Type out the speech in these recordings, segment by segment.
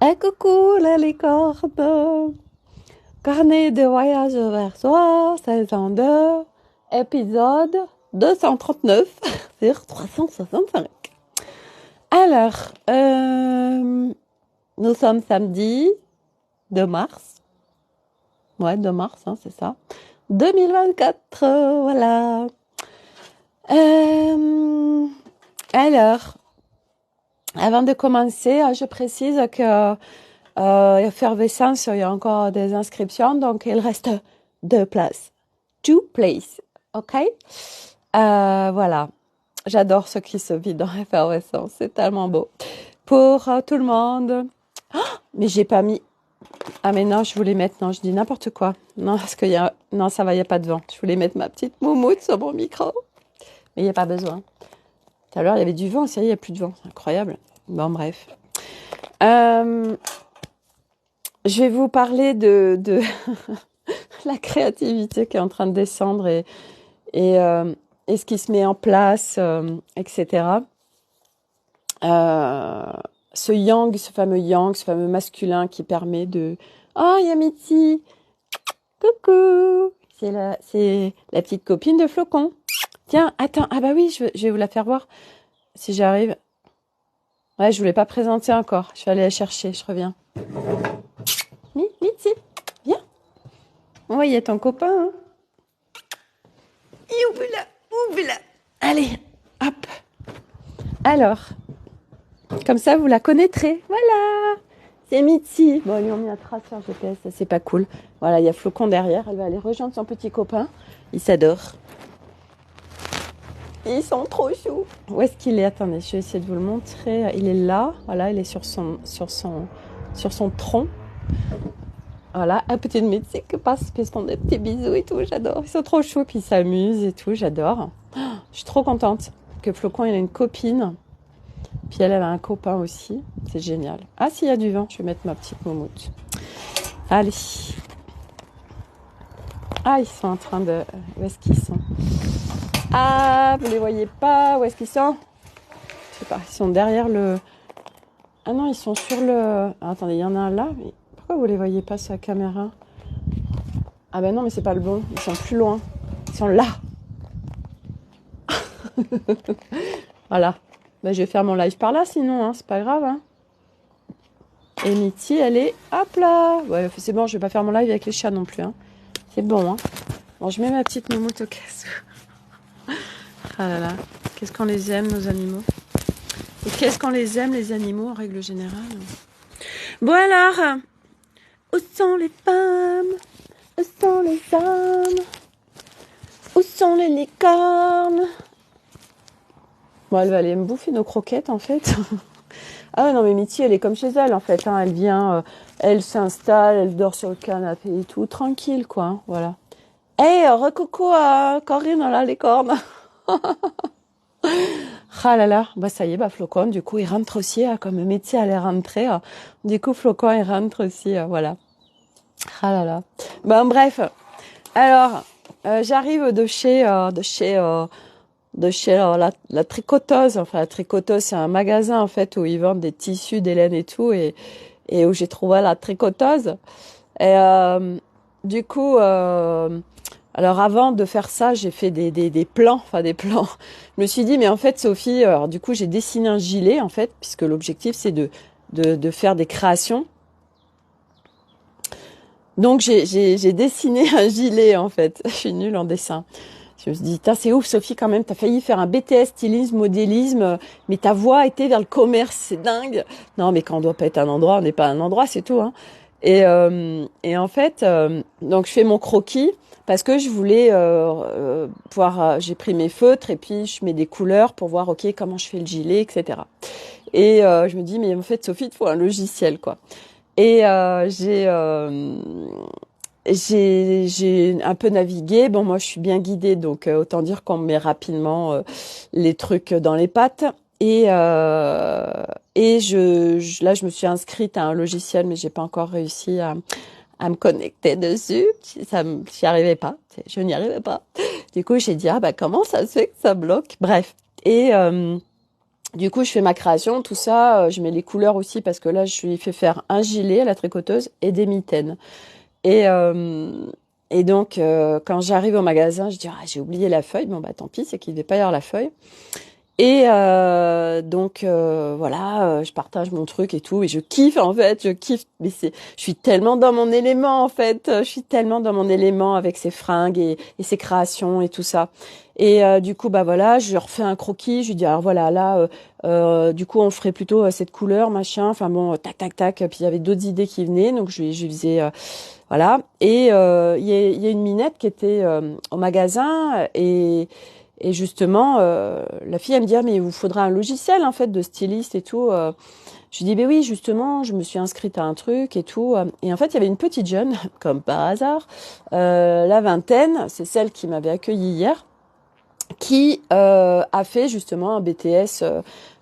Et coucou les licornes, carnet de voyage vers soi, saison 2, épisode 239 sur 365. Alors, nous sommes samedi 2 mars. Ouais, 2 mars, hein, c'est ça. 2024, voilà. Alors, avant de commencer, je précise que effervescence, il y a encore des inscriptions, donc il reste 2 places. 2 places, ok? Voilà. J'adore ce qui se vit dans effervescence, c'est tellement beau. Pour tout le monde. Oh, mais j'ai pas mis... Ah mais non, je voulais mettre... Non, je dis n'importe quoi. Non, parce qu'il y a... Non, ça va, il n'y a pas de vent. Je voulais mettre ma petite moumoute sur mon micro. Mais il n'y a pas besoin. Tout à l'heure, il y avait du vent, ça y est, il n'y a plus de vent. C'est incroyable. Bon, bref. Je vais vous parler de la créativité qui est en train de descendre et ce qui se met en place, etc. Ce fameux masculin qui permet de... Oh, il y a Mitzi. Coucou. C'est la petite copine de Flocon. Tiens, attends. Ah bah oui, je vais vous la faire voir si j'arrive. Ouais, je voulais pas présenter encore. Je vais aller la chercher, je reviens. Mitzi, viens. Oh, il y a ton copain. Hein. Ouvre-la. Allez, hop. Alors, comme ça, vous la connaîtrez. Voilà. C'est Mitzi. Bon, ils lui ont mis un traceur GPS, ça c'est pas cool. Voilà, il y a Flocon derrière. Elle va aller rejoindre son petit copain. Ils s'adorent. Ils sont trop choux. Où est-ce qu'il est? Attendez, je vais essayer de vous le montrer. Il est là. Voilà, il est sur son tronc. Voilà, un petit Mitzi qui passe, qui se font des petits bisous et tout. J'adore. Ils sont trop choux, puis ils s'amusent et tout. J'adore. Je suis trop contente que Flocon il a une copine. Puis elle a un copain aussi. C'est génial. Ah, s'il y a du vent, je vais mettre ma petite moumoute. Allez. Ah, ils sont en train de... Où est-ce qu'ils sont? Ah, vous les voyez pas? Où est-ce qu'ils sont? Je sais pas. Ils sont derrière le... Ah non, ils sont sur le... Ah, attendez, il y en a un là. Mais pourquoi vous les voyez pas sur la caméra? Ah ben non, mais c'est pas le bon. Ils sont plus loin. Ils sont là. Voilà. Ben, je vais faire mon live par là sinon, hein. C'est pas grave, hein. Et Mitzi, elle est... Hop là. Ouais, c'est bon, je vais pas faire mon live avec les chats non plus, hein. C'est bon, hein. Bon, je mets ma petite moumoute au casse. Ah là là. Qu'est-ce qu'on les aime, nos animaux. Et qu'est-ce qu'on les aime, les animaux, en règle générale. Bon alors, où sont les femmes? Où sont les hommes? Où sont les licornes? Bon, elle va aller me bouffer nos croquettes, en fait. Ah non, mais Mitzi, elle est comme chez elle, en fait. Hein. Elle vient, elle s'installe, elle dort sur le canapé et tout. Tranquille, quoi. Hein, voilà. Hey, recoucou à Corinne, la licorne. Ah là là, bah ça y est, bah Flocon, du coup, il rentre aussi, comme Mitzi allait rentrer. Du coup, Flocon, il rentre aussi, voilà. Ah là là. Bon, bref. Alors, j'arrive de chez la tricoteuse. Enfin, la tricoteuse, c'est un magasin, en fait, où ils vendent des tissus, des laines et tout, et où j'ai trouvé la tricoteuse. Et du coup, alors avant de faire ça, j'ai fait des plans, enfin des plans. Je me suis dit, mais en fait, Sophie, alors du coup, j'ai dessiné un gilet, en fait, puisque l'objectif, c'est de faire des créations. Donc, j'ai dessiné un gilet, en fait. Je suis nulle en dessin. Je me suis dit, c'est ouf, Sophie, quand même, t'as failli faire un BTS stylisme, modélisme, mais ta voie était vers le commerce, c'est dingue. Non, mais quand on doit pas être un endroit, on n'est pas un endroit, c'est tout, hein. Et en fait, donc je fais mon croquis parce que je voulais pouvoir. J'ai pris mes feutres et puis je mets des couleurs pour voir, ok, comment je fais le gilet, etc. Et je me dis, mais en fait, Sophie, il te faut un logiciel, quoi. Et j'ai un peu navigué. Bon, moi, je suis bien guidée, donc autant dire qu'on me met rapidement les trucs dans les pattes. Et là, je me suis inscrite à un logiciel, mais j'ai pas encore réussi à me connecter dessus. J'y arrivais pas. Je n'y arrivais pas. Du coup, j'ai dit, ah bah comment ça se fait que ça bloque? Bref. Et Du coup, je fais ma création, tout ça. Je mets les couleurs aussi parce que là, je lui ai fait faire un gilet à la tricoteuse et des mitaines. Et, euh, et donc, quand j'arrive au magasin, je dis, ah, j'ai oublié la feuille. Bon, bah, tant pis, c'est qu'il ne devait pas y avoir la feuille. Et donc voilà, je partage mon truc et tout, et je kiffe en fait, je kiffe. Mais je suis tellement dans mon élément en fait, je suis tellement dans mon élément avec ces fringues et ces créations et tout ça. Et du coup bah voilà, je refais un croquis, je lui dis alors voilà là, du coup on ferait plutôt cette couleur machin. Enfin bon, tac tac tac. Puis il y avait d'autres idées qui venaient, donc je lui faisais voilà. Et il y a une minette qui était au magasin et justement, la fille, elle me dit, ah, mais il vous faudra un logiciel, en fait, de styliste et tout. Je lui dis, ben oui, justement, je me suis inscrite à un truc et tout. Et en fait, il y avait une petite jeune, comme par hasard, la vingtaine, c'est celle qui m'avait accueillie hier, qui a fait justement un BTS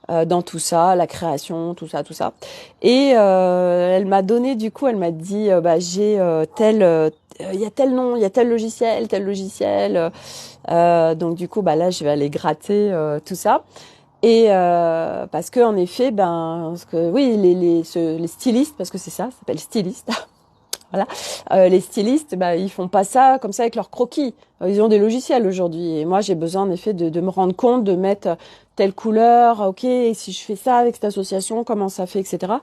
dans tout ça, la création, tout ça, tout ça. Et elle m'a donné, du coup, elle m'a dit, bah, j'ai il y a tel nom, il y a tel logiciel, tel logiciel. Donc du coup, bah là, je vais aller gratter tout ça. Et parce que en effet, parce que oui, les stylistes, parce que c'est ça s'appelle styliste. Voilà, les stylistes, bah ils font pas ça comme ça avec leurs croquis. Ils ont des logiciels aujourd'hui. Et moi, j'ai besoin en effet de me rendre compte, de mettre telle couleur. Ok, si je fais ça avec cette association, comment ça fait, etc.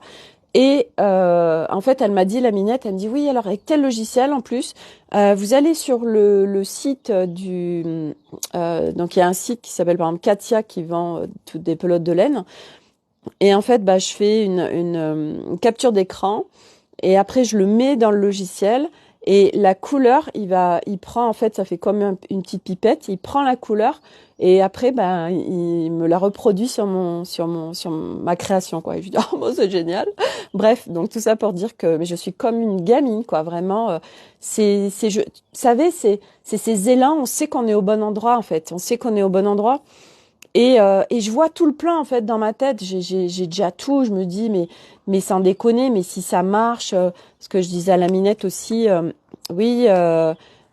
Et en fait, elle m'a dit, la minette, elle me dit, oui, alors avec tel logiciel en plus, vous allez sur le site donc il y a un site qui s'appelle par exemple Katia qui vend toutes des pelotes de laine. Et en fait, bah, je fais une capture d'écran et après je le mets dans le logiciel. Et la couleur, il prend en fait, ça fait comme une petite pipette. Il prend la couleur et après, ben, il me la reproduit sur ma création, quoi. Et je dis, oh, bon, c'est génial. Bref, donc tout ça pour dire que mais je suis comme une gamine, quoi. Vraiment, vous savez, c'est ces élans. On sait qu'on est au bon endroit, en fait. On sait qu'on est au bon endroit. Et je vois tout le plan en fait dans ma tête. J'ai déjà tout. Je me dis mais sans déconner, mais si ça marche, ce que je disais à la minette aussi, oui,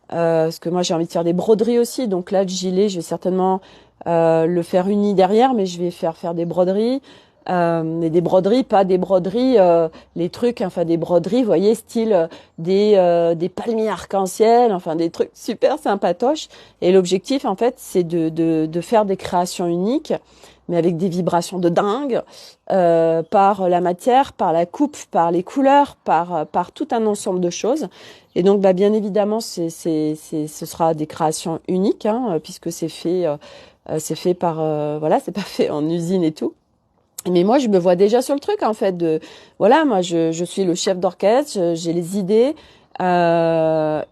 parce que moi j'ai envie de faire des broderies aussi. Donc là le gilet, je vais certainement le faire uni derrière, mais je vais faire des broderies. Mais des broderies, pas des broderies, les trucs, enfin des broderies, vous voyez, style des palmiers arc-en-ciel, enfin des trucs super sympatoches. Et l'objectif, en fait, c'est de faire des créations uniques, mais avec des vibrations de dingue, par la matière, par la coupe, par les couleurs, par tout un ensemble de choses. Et donc, bah, bien évidemment, ce sera des créations uniques, hein, puisque c'est fait par, voilà, c'est pas fait en usine et tout. Mais moi, je me vois déjà sur le truc, en fait, voilà, moi, je suis le chef d'orchestre, j'ai les idées, après,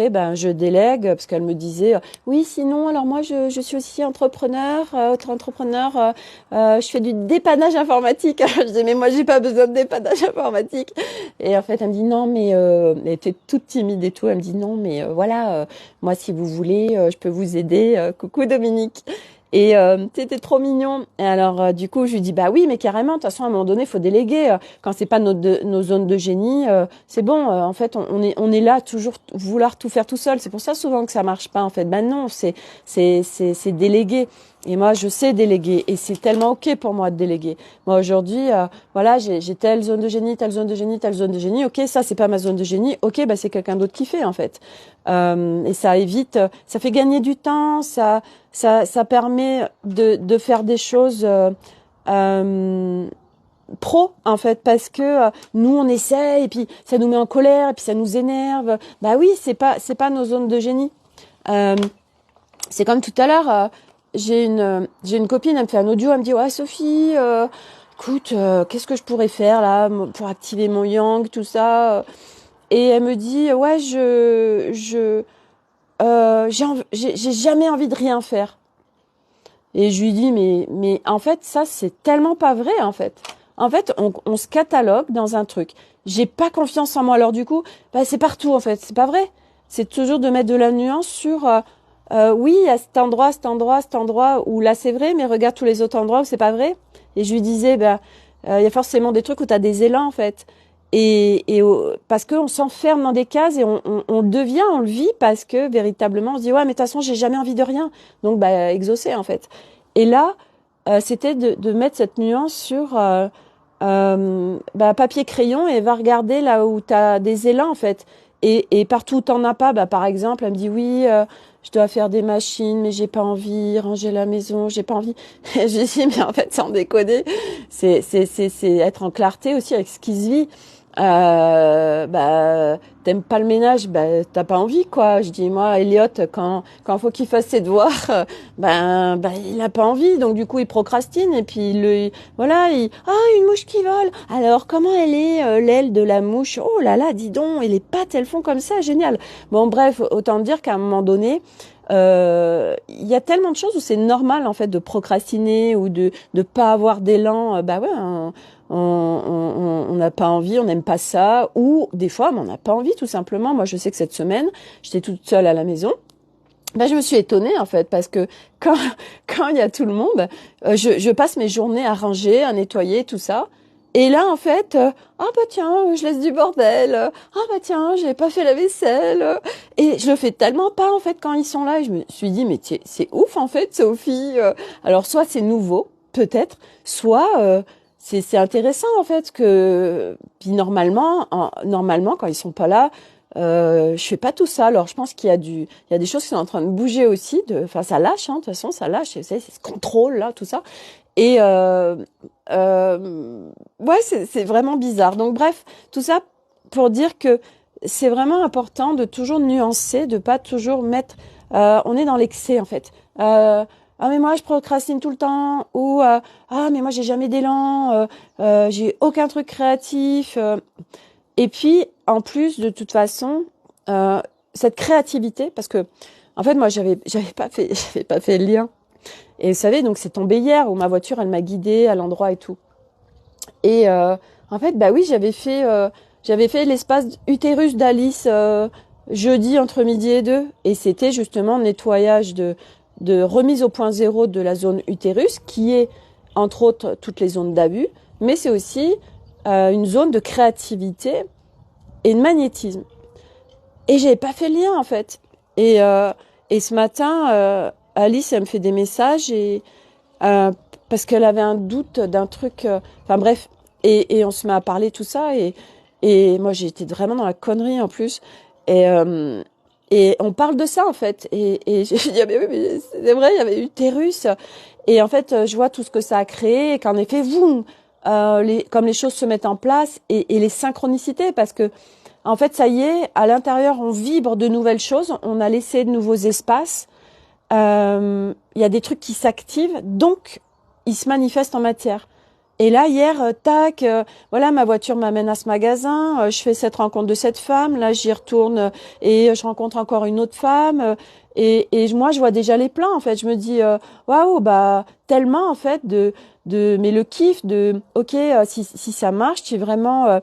ben, je délègue, parce qu'elle me disait, oui, sinon, alors moi, je suis aussi entrepreneur, autre entrepreneur, je fais du dépannage informatique. Je disais, mais moi, j'ai pas besoin de dépannage informatique. Et en fait, elle me dit, non, mais, elle était toute timide et tout, elle me dit, non, mais voilà, moi, si vous voulez, je peux vous aider, coucou Dominique. Et c'était trop mignon. Et alors, du coup, je lui dis, bah oui, mais carrément, de toute façon, à un moment donné, il faut déléguer. Quand c'est pas nos zones de génie, c'est bon. En fait, on est là toujours vouloir tout faire tout seul. C'est pour ça souvent que ça marche pas. En fait, ben non, c'est déléguer. Et moi, je sais déléguer. Et c'est tellement ok pour moi de déléguer. Moi, aujourd'hui, voilà, j'ai telle zone de génie, telle zone de génie, telle zone de génie. Ok, ça, c'est pas ma zone de génie. Ok, bah c'est quelqu'un d'autre qui fait, en fait. Et ça évite, ça fait gagner du temps. Ça permet de faire des choses pro en fait parce que nous on essaie et puis ça nous met en colère et puis ça nous énerve. Bah oui, c'est pas nos zones de génie. Euh, c'est comme tout à l'heure, j'ai une copine, elle me fait un audio, elle me dit ouais Sophie, écoute, qu'est-ce que je pourrais faire là pour activer mon yang, tout ça. Et elle me dit ouais j'ai jamais envie de rien faire. Et je lui dis, mais en fait, ça, c'est tellement pas vrai, en fait. En fait, on se catalogue dans un truc. J'ai pas confiance en moi. Alors du coup, bah, c'est partout, en fait. C'est pas vrai. C'est toujours de mettre de la nuance sur, oui, à cet endroit, cet endroit, cet endroit, où là, c'est vrai, mais regarde tous les autres endroits où c'est pas vrai. Et je lui disais, bah, il y a forcément des trucs où t'as des élans, en fait. Parce qu'on s'enferme dans des cases et on le devient, on le vit parce que véritablement on se dit ouais mais de toute façon j'ai jamais envie de rien donc bah exaucer en fait. Et là c'était de mettre cette nuance sur papier crayon et va regarder là où tu as des élans en fait. Et partout où t'en as pas, par exemple, elle me dit oui, je dois faire des machines, mais j'ai pas envie, ranger la maison, j'ai pas envie. Et je dis mais en fait, sans déconner, c'est être en clarté aussi avec ce qui se vit. T'aimes pas le ménage, t'as pas envie quoi. Je dis moi, Elliot, quand faut qu'il fasse ses devoirs, il a pas envie, donc du coup il procrastine et puis voilà, une mouche qui vole. Alors comment elle est l'aile de la mouche? Oh là là, dis donc, et les pattes elles font comme ça, génial. Bon bref, autant dire qu'à un moment donné, il y a tellement de choses où c'est normal en fait de procrastiner ou de pas avoir d'élan. On n'a pas envie, on n'aime pas ça, ou des fois, on n'a pas envie tout simplement. Moi, je sais que cette semaine, j'étais toute seule à la maison. Je me suis étonnée en fait parce que quand il y a tout le monde, je passe mes journées à ranger, à nettoyer, tout ça. Et là, en fait, tiens, je laisse du bordel. Tiens, j'ai pas fait la vaisselle. Et je le fais tellement pas en fait quand ils sont là. Et je me suis dit, mais c'est ouf en fait, Sophie. Alors soit c'est nouveau, peut-être, soit c'est intéressant en fait que puis normalement quand ils sont pas là, je fais pas tout ça. Alors je pense qu'il y a des choses qui sont en train de bouger aussi. Enfin ça lâche, de toute façon ça lâche. C'est ce contrôle là, tout ça. Et ouais c'est vraiment bizarre. Donc bref, tout ça pour dire que c'est vraiment important de toujours nuancer, de pas toujours mettre. On est dans l'excès en fait. Ah mais moi je procrastine tout le temps ou mais moi j'ai jamais d'élan, j'ai aucun truc créatif. Et puis en plus de toute façon cette créativité parce que en fait moi j'avais pas fait le lien. Et vous savez donc c'est tombé hier où ma voiture elle m'a guidée à l'endroit et tout. Et en fait oui j'avais fait l'espace utérus d'Alice jeudi entre midi et 2 et c'était justement nettoyage de remise au point zéro de la zone utérus, qui est entre autres toutes les zones d'abus, mais c'est aussi une zone de créativité et de magnétisme. Et j'avais pas fait le lien en fait. Et ce matin, Alice, elle me fait des messages et parce qu'elle avait un doute d'un truc. Enfin bref, et on se met à parler tout ça et moi j'étais vraiment dans la connerie en plus et on parle de ça en fait et j'ai dit ah, mais oui mais c'est vrai il y avait utérus et en fait je vois tout ce que ça a créé et qu'en effet comme les choses se mettent en place et les synchronicités parce que en fait ça y est à l'intérieur on vibre de nouvelles choses, on a laissé de nouveaux espaces, il y a des trucs qui s'activent donc ils se manifestent en matière. Et là, hier, voilà, ma voiture m'amène à ce magasin, je fais cette rencontre de cette femme, là, j'y retourne et je rencontre encore une autre femme. Et moi, je vois déjà les plans, en fait. Je me dis, waouh, tellement, en fait, mais le kiff ok, si ça marche, si vraiment,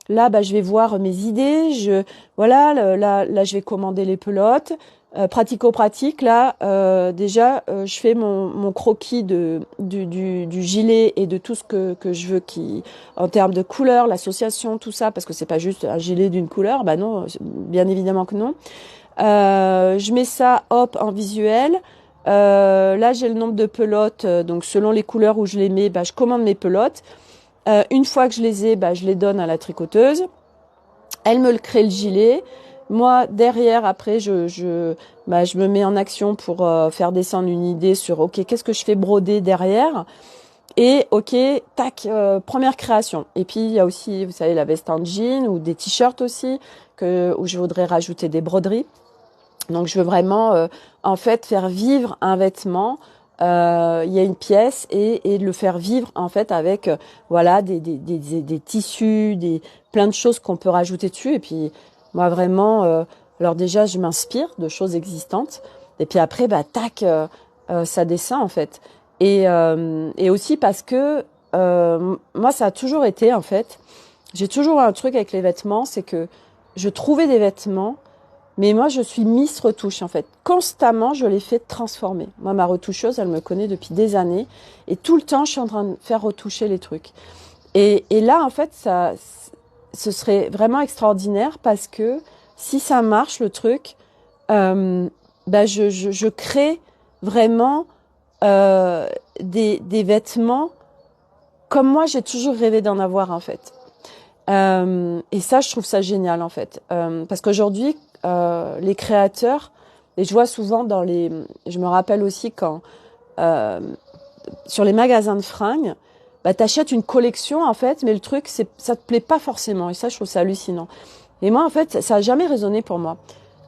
là, je vais voir mes idées, là, je vais commander les pelotes. Pratico-pratique, là, déjà, je fais mon croquis du gilet et de tout ce que je veux en termes de couleur, l'association, tout ça, parce que c'est pas juste un gilet d'une couleur, non, bien évidemment que non. Je mets ça, hop, en visuel. Là, j'ai le nombre de pelotes, donc selon les couleurs où je les mets, je commande mes pelotes. Une fois que je les ai, je les donne à la tricoteuse. Elle me le crée le gilet. Moi, derrière, après, je me mets en action pour faire descendre une idée sur, ok, qu'est-ce que je fais broder derrière? Et ok, tac, première création. Et puis, il y a aussi, vous savez, la veste en jean ou des t-shirts aussi, où je voudrais rajouter des broderies. Donc, je veux vraiment, en fait, faire vivre un vêtement. Il y a une pièce et le faire vivre, en fait, avec, voilà, des tissus, plein de choses qu'on peut rajouter dessus. Et puis, moi, vraiment, alors déjà, je m'inspire de choses existantes. Et puis après, tac, ça descend, en fait. Et aussi parce que moi, ça a toujours été, en fait, j'ai toujours un truc avec les vêtements, c'est que je trouvais des vêtements, mais moi, je suis Miss Retouche, en fait. Constamment, je les fais transformer. Moi, ma retoucheuse, elle me connaît depuis des années. Et tout le temps, je suis en train de faire retoucher les trucs. Et là, en fait, ce serait vraiment extraordinaire parce que si ça marche, le truc, je crée vraiment des vêtements comme moi j'ai toujours rêvé d'en avoir en fait. Et ça, je trouve ça génial en fait, parce qu'aujourd'hui, les créateurs, et je vois souvent je me rappelle aussi quand euh, sur les magasins de fringues, bah t'achètes une collection en fait, mais le truc ça te plaît pas forcément, et ça, je trouve ça hallucinant. Et moi, en fait, ça a jamais résonné pour moi.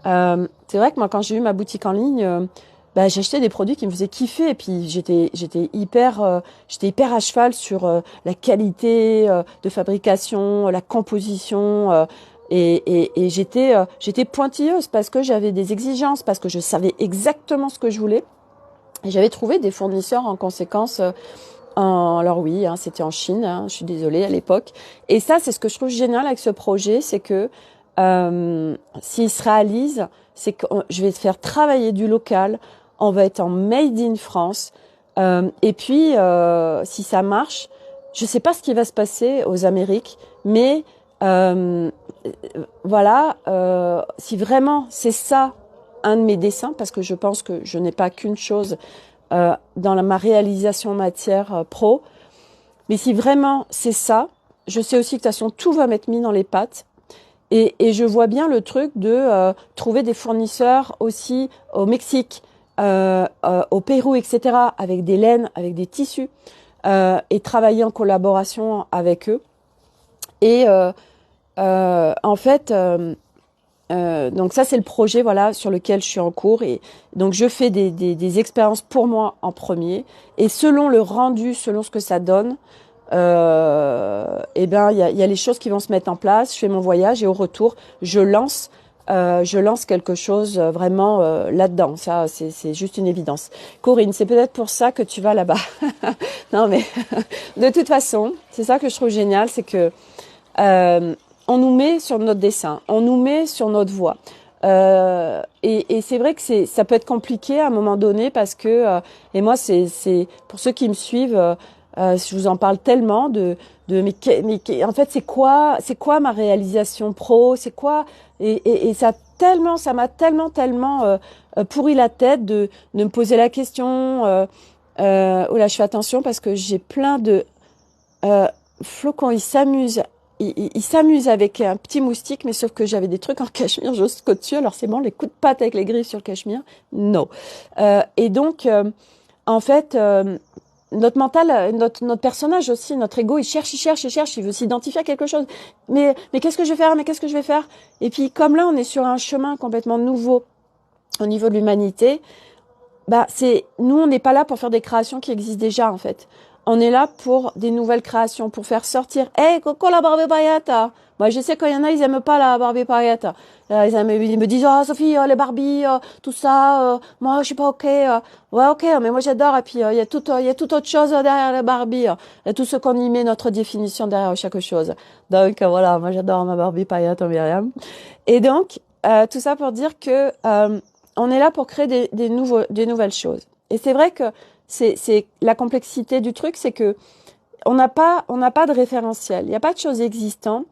C'est vrai que moi, quand j'ai eu ma boutique en ligne, bah, j'achetais des produits qui me faisaient kiffer, et puis j'étais hyper à cheval sur la qualité de fabrication, la composition, et j'étais pointilleuse parce que j'avais des exigences, parce que je savais exactement ce que je voulais. Et j'avais trouvé des fournisseurs en conséquence. Alors oui, hein, c'était en Chine, hein, je suis désolée à l'époque. Et ça, c'est ce que je trouve génial avec ce projet, c'est que s'il se réalise, c'est que je vais faire travailler du local, on va être en made in France. Et puis, si ça marche, je sais pas ce qui va se passer aux Amériques, mais voilà, si vraiment c'est ça un de mes dessins, parce que je pense que je n'ai pas qu'une chose dans ma réalisation matière pro. Mais si vraiment c'est ça, je sais aussi que de toute façon tout va m'être mis dans les pattes. Et je vois bien le truc de trouver des fournisseurs aussi au Mexique, au Pérou, etc., avec des laines, avec des tissus, et travailler en collaboration avec eux. Et en fait, donc ça c'est le projet voilà sur lequel je suis en cours, et donc je fais des expériences pour moi en premier, et selon le rendu, selon ce que ça donne, et ben il y a les choses qui vont se mettre en place. Je fais mon voyage et au retour je lance quelque chose vraiment là-dedans. Ça c'est juste une évidence. Corinne, c'est peut-être pour ça que tu vas là-bas. Non mais de toute façon c'est ça que je trouve génial, c'est que on nous met sur notre dessin, on nous met sur notre voix. Et c'est vrai que ça peut être compliqué à un moment donné, parce que et moi c'est pour ceux qui me suivent, je vous en parle tellement en fait c'est quoi ma réalisation pro, c'est quoi, et ça m'a tellement pourri la tête de me poser la question. Oh là, je fais attention parce que j'ai plein de Flocon, il s'amuse avec un petit moustique, mais sauf que j'avais des trucs en cachemire jusqu'au dessus. Alors c'est bon, les coups de patte avec les griffes sur le cachemire, non. Et donc, en fait, notre mental, notre personnage aussi, notre ego, il cherche, il veut s'identifier à quelque chose. Mais qu'est-ce que je vais faire? Mais qu'est-ce que je vais faire? Et puis comme là, on est sur un chemin complètement nouveau au niveau de l'humanité. Bah, nous, on n'est pas là pour faire des créations qui existent déjà, en fait. On est là pour des nouvelles créations, pour faire sortir. Hey, Coco, la Barbie paillette. Moi, je sais quand il y en a, ils aiment pas la Barbie paillette. Ils me disent, oh, Sophie, les Barbies, tout ça, moi, je suis pas ok. Ouais, ok, mais moi, j'adore. Et puis, il y a toute autre chose derrière les Barbies. Il y a tout ce qu'on y met, notre définition derrière chaque chose. Donc, voilà, moi, j'adore ma Barbie paillette, Myriam. Et donc, tout ça pour dire que, on est là pour créer des nouvelles choses. Et c'est vrai que c'est la complexité du truc, c'est que on n'a pas de référentiel, il n'y a pas de choses existantes,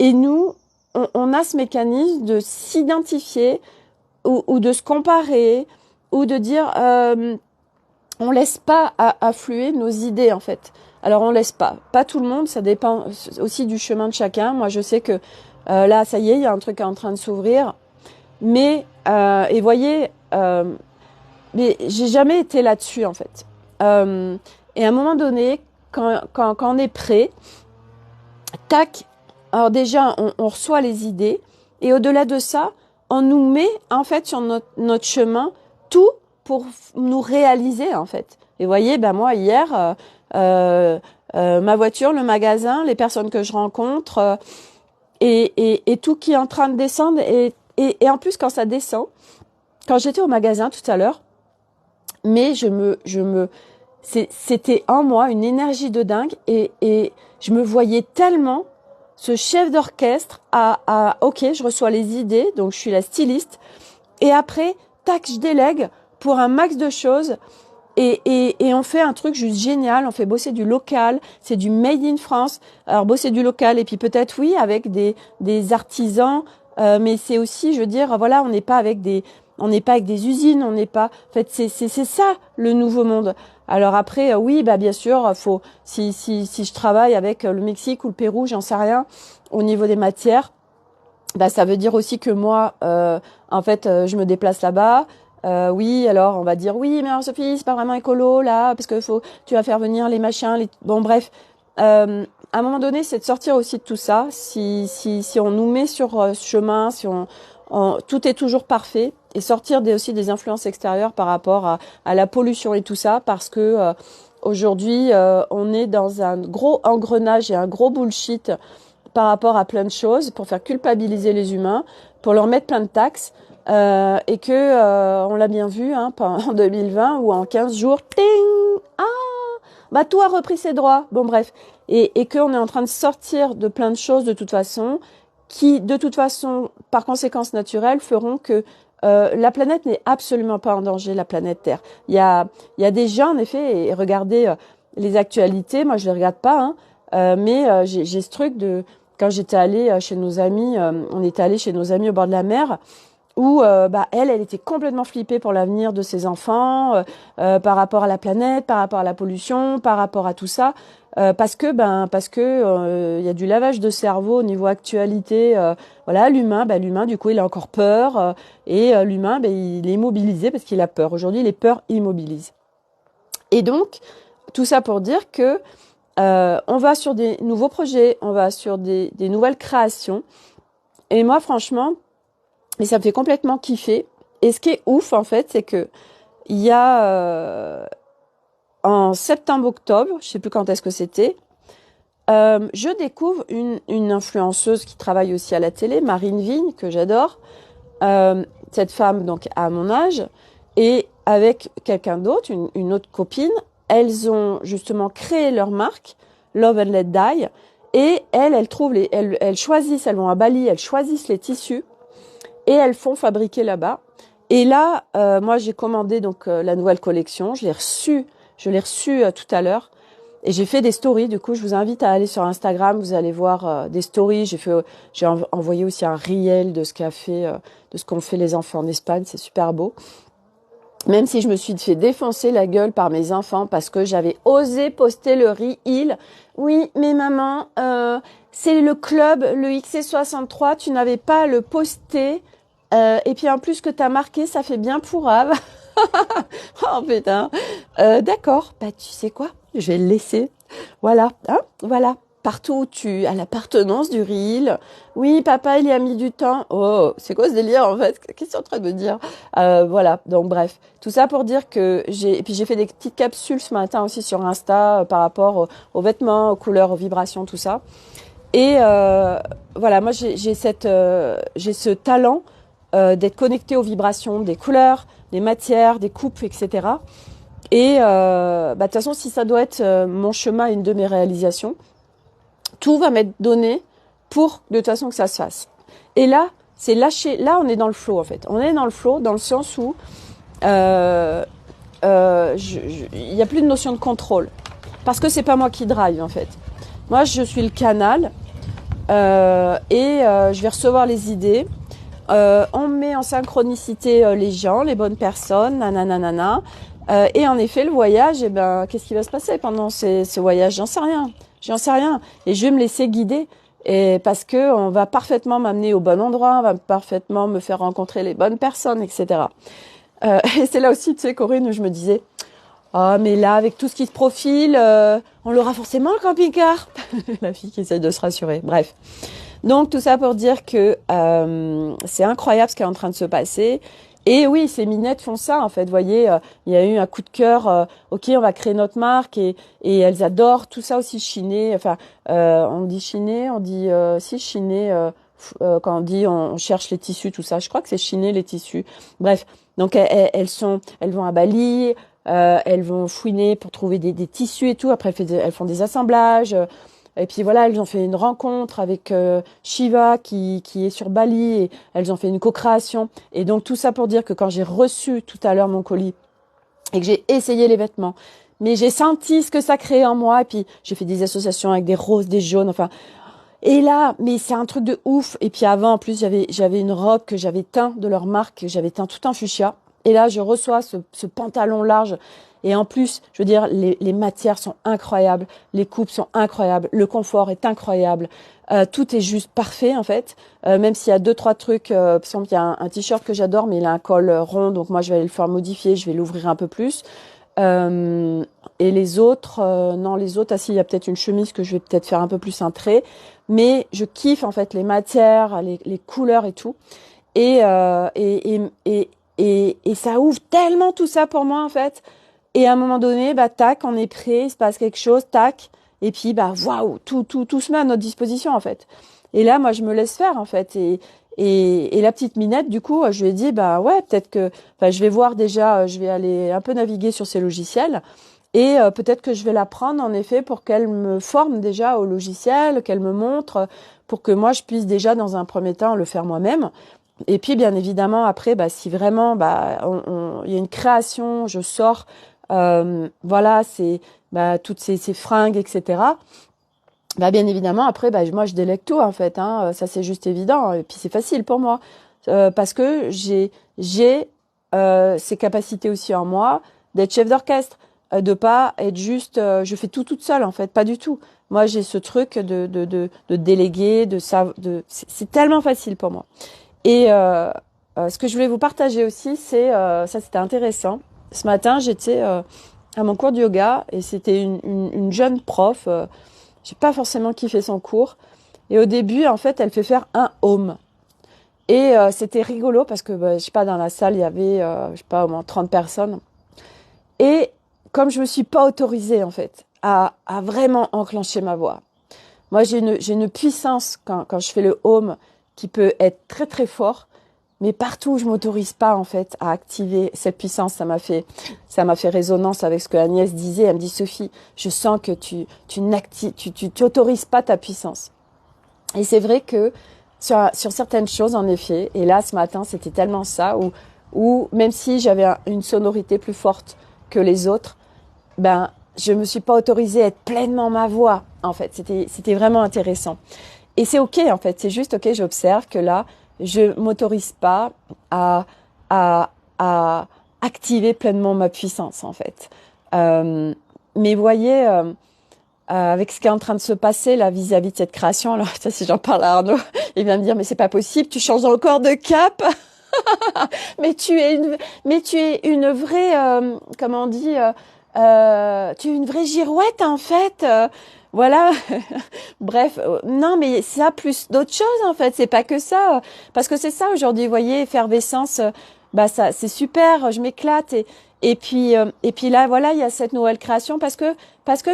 et nous on a ce mécanisme de s'identifier ou de se comparer, ou de dire on laisse pas affluer nos idées en fait. Alors on laisse pas tout le monde, ça dépend aussi du chemin de chacun. Moi je sais que là ça y est, il y a un truc en train de s'ouvrir, mais et voyez, mais j'ai jamais été là-dessus en fait. Et à un moment donné, quand on est prêt, tac, alors déjà on reçoit les idées, et au-delà de ça, on nous met en fait sur notre chemin tout pour nous réaliser en fait. Et voyez, ben moi hier, ma voiture, le magasin, les personnes que je rencontre, et tout qui est en train de descendre, et en plus quand ça descend, quand j'étais au magasin tout à l'heure, mais c'était en moi une énergie de dingue, et je me voyais tellement ce chef d'orchestre ok, je reçois les idées, donc je suis la styliste, et après, tac, je délègue pour un max de choses, et on fait un truc juste génial, on fait bosser du local, c'est du made in France. Alors bosser du local, et puis peut-être oui avec des artisans, mais c'est aussi, je veux dire, voilà, on n'est pas avec des On n'est pas avec des usines, on n'est pas. En fait, c'est ça le nouveau monde. Alors après, oui, bah bien sûr, faut si je travaille avec le Mexique ou le Pérou, j'en sais rien, au niveau des matières, bah ça veut dire aussi que moi, en fait, je me déplace là-bas. Oui, alors on va dire oui, mais alors Sophie, c'est pas vraiment écolo là, parce que tu vas faire venir les machins, bon bref. À un moment donné, c'est de sortir aussi de tout ça. Si on nous met sur ce chemin, si tout est toujours parfait, et sortir aussi des influences extérieures par rapport à la pollution et tout ça, parce que aujourd'hui, on est dans un gros engrenage et un gros bullshit par rapport à plein de choses pour faire culpabiliser les humains, pour leur mettre plein de taxes. Et que on l'a bien vu en 2020 ou en 15 jours, ting, bah tout a repris ses droits. Bon bref, et qu'on est en train de sortir de plein de choses de toute façon, qui de toute façon, par conséquence naturelle, feront que la planète n'est absolument pas en danger, la planète Terre. Il y a des gens en effet, et regardez les actualités, moi je les regarde pas, mais j'ai ce truc de quand j'étais allée chez nos amis, on était allé chez nos amis au bord de la mer, où bah elle était complètement flippée pour l'avenir de ses enfants, par rapport à la planète, par rapport à la pollution, par rapport à tout ça, parce que il y a du lavage de cerveau au niveau actualité. Voilà, l'humain du coup il a encore peur, et l'humain il est immobilisé parce qu'il a peur. Aujourd'hui les peurs immobilisent. Et donc tout ça pour dire que on va sur des nouveaux projets, on va sur des nouvelles créations. Et moi franchement, mais ça me fait complètement kiffer. Et ce qui est ouf, en fait, c'est que il y a en septembre-octobre, je sais plus quand est-ce que c'était, je découvre une influenceuse qui travaille aussi à la télé, Marine Vigne, que j'adore. Cette femme, donc, à mon âge, et avec quelqu'un d'autre, une autre copine, elles ont justement créé leur marque, Love and Let Die, et elles trouvent elles choisissent, elles vont à Bali, elles choisissent les tissus, et elles font fabriquer là-bas. Et là, moi, j'ai commandé donc la nouvelle collection. Je l'ai reçue tout à l'heure. Et j'ai fait des stories. Du coup, je vous invite à aller sur Instagram. Vous allez voir des stories. J'ai envoyé aussi un réel de ce de ce qu'ont fait les enfants en Espagne. C'est super beau. Même si je me suis fait défoncer la gueule par mes enfants parce que j'avais osé poster le reel. Oui, mais maman, c'est le club, le XC63. Tu n'avais pas à le poster. Et puis en plus que t'as marqué, ça fait bien pourrave. Oh putain. D'accord, bah tu sais quoi, je vais le laisser. Voilà, voilà. Partout où tu as l'appartenance du reel. Oui, papa, il y a mis du temps. Oh, c'est quoi ce délire en fait? Qu'est-ce que tu es en train de me dire? Voilà, donc bref. Tout ça pour dire que et puis j'ai fait des petites capsules ce matin aussi sur Insta par rapport aux vêtements, aux couleurs, aux vibrations, tout ça. Et voilà, moi j'ai ce talent d'être connecté aux vibrations des couleurs, des matières, des coupes, etc. Et de toute façon, si ça doit être mon chemin, une de mes réalisations, tout va m'être donné pour de toute façon que ça se fasse. Et là, c'est lâcher. Là, on est dans le flow en fait. On est dans le flow dans le sens où il y a plus de notion de contrôle parce que c'est pas moi qui drive en fait. Moi, je suis le canal et je vais recevoir les idées. On met en synchronicité les gens, les bonnes personnes, nanana. Et en effet, le voyage, qu'est-ce qui va se passer pendant ce voyage? J'en sais rien. Et je vais me laisser guider. Et parce que on va parfaitement m'amener au bon endroit, on va parfaitement me faire rencontrer les bonnes personnes, etc. Et c'est là aussi, tu sais, Corinne, où je me disais, oh, mais là, avec tout ce qui se profile, on l'aura forcément le camping-car. La fille qui essaie de se rassurer. Bref. Donc tout ça pour dire que c'est incroyable ce qui est en train de se passer. Et oui, ces minettes font ça en fait. Vous voyez, il y a eu un coup de cœur. Ok, on va créer notre marque et elles adorent tout ça aussi chiner. Enfin, on dit chiner, on dit si chiner quand on dit on cherche les tissus, tout ça. Je crois que c'est chiner les tissus. Bref, donc elles vont à Bali. Elles vont fouiner pour trouver des tissus et tout. Après, elles font des assemblages. Et puis voilà, elles ont fait une rencontre avec Shiva qui est sur Bali et elles ont fait une co-création. Et donc tout ça pour dire que quand j'ai reçu tout à l'heure mon colis et que j'ai essayé les vêtements, mais j'ai senti ce que ça créait en moi. Et puis j'ai fait des associations avec des roses, des jaunes, enfin. Et là, mais c'est un truc de ouf. Et puis avant, en plus, j'avais une robe que j'avais teint de leur marque, que j'avais teint tout en fuchsia. Et là, je reçois ce pantalon large. Et en plus, je veux dire, les matières sont incroyables, les coupes sont incroyables, le confort est incroyable. Tout est juste parfait en fait. Même s'il y a deux trois trucs, par exemple, il y a un t-shirt que j'adore, mais il a un col rond, donc moi je vais aller le faire modifier, je vais l'ouvrir un peu plus. Et les autres, non, les autres, ah si, il y a peut-être une chemise que je vais peut-être faire un peu plus cintrée. Mais je kiffe en fait les matières, les couleurs et tout. Et, euh, et, et, et ça ouvre tellement tout ça pour moi en fait. Et à un moment donné, bah tac, on est prêt, il se passe quelque chose, tac. Et puis bah waouh, tout se met à notre disposition en fait. Et là, moi, je me laisse faire en fait. Et la petite Minette, du coup, je lui ai dit bah ouais, peut-être que, enfin, je vais voir déjà, je vais aller un peu naviguer sur ces logiciels. Et peut-être que je vais la prendre en effet pour qu'elle me forme déjà au logiciel, qu'elle me montre, pour que moi je puisse déjà dans un premier temps le faire moi-même. Et puis bien évidemment après, bah, si vraiment bah, il y a une création, je sors, voilà, c'est bah, toutes ces fringues, etc. Bah, bien évidemment après, bah, moi je délègue tout en fait, hein, ça c'est juste évident. Et puis c'est facile pour moi parce que j'ai ces capacités aussi en moi d'être chef d'orchestre, de pas être juste, je fais tout toute seule en fait, pas du tout. Moi j'ai ce truc de déléguer, c'est tellement facile pour moi. Et ce que je voulais vous partager aussi, c'est ça, c'était intéressant. Ce matin, j'étais à mon cours de yoga et c'était une jeune prof. J'ai pas forcément kiffé son cours. Et au début, en fait, elle fait faire un home. Et c'était rigolo parce que, bah, je sais pas, dans la salle, il y avait, je sais pas, au moins 30 personnes. Et comme je me suis pas autorisée, en fait, à vraiment enclencher ma voix. Moi, j'ai une puissance quand je fais le home qui peut être très très fort, mais partout où je m'autorise pas en fait à activer cette puissance, ça m'a fait résonance avec ce que Agnès disait. Elle me dit Sophie, je sens que tu autorises pas ta puissance. Et c'est vrai que sur certaines choses en effet, et là ce matin c'était tellement ça où même si j'avais une sonorité plus forte que les autres, ben je me suis pas autorisée à être pleinement ma voix en fait. C'était vraiment intéressant. Et c'est ok en fait, c'est juste ok, j'observe que là, je m'autorise pas à, à activer pleinement ma puissance en fait. Euh, mais vous voyez, avec ce qui est en train de se passer là vis-à-vis de cette création, alors ça, si j'en parle à Arnaud, il vient me dire mais c'est pas possible, tu changes encore de cap. Mais tu es une vraie, comment on dit, tu es une vraie girouette en fait. Voilà. Bref, non, mais ça plus d'autres choses en fait. C'est pas que ça, parce que c'est ça aujourd'hui. Vous voyez, effervescence, bah ça, c'est super. Je m'éclate et puis là, voilà, il y a cette nouvelle création parce que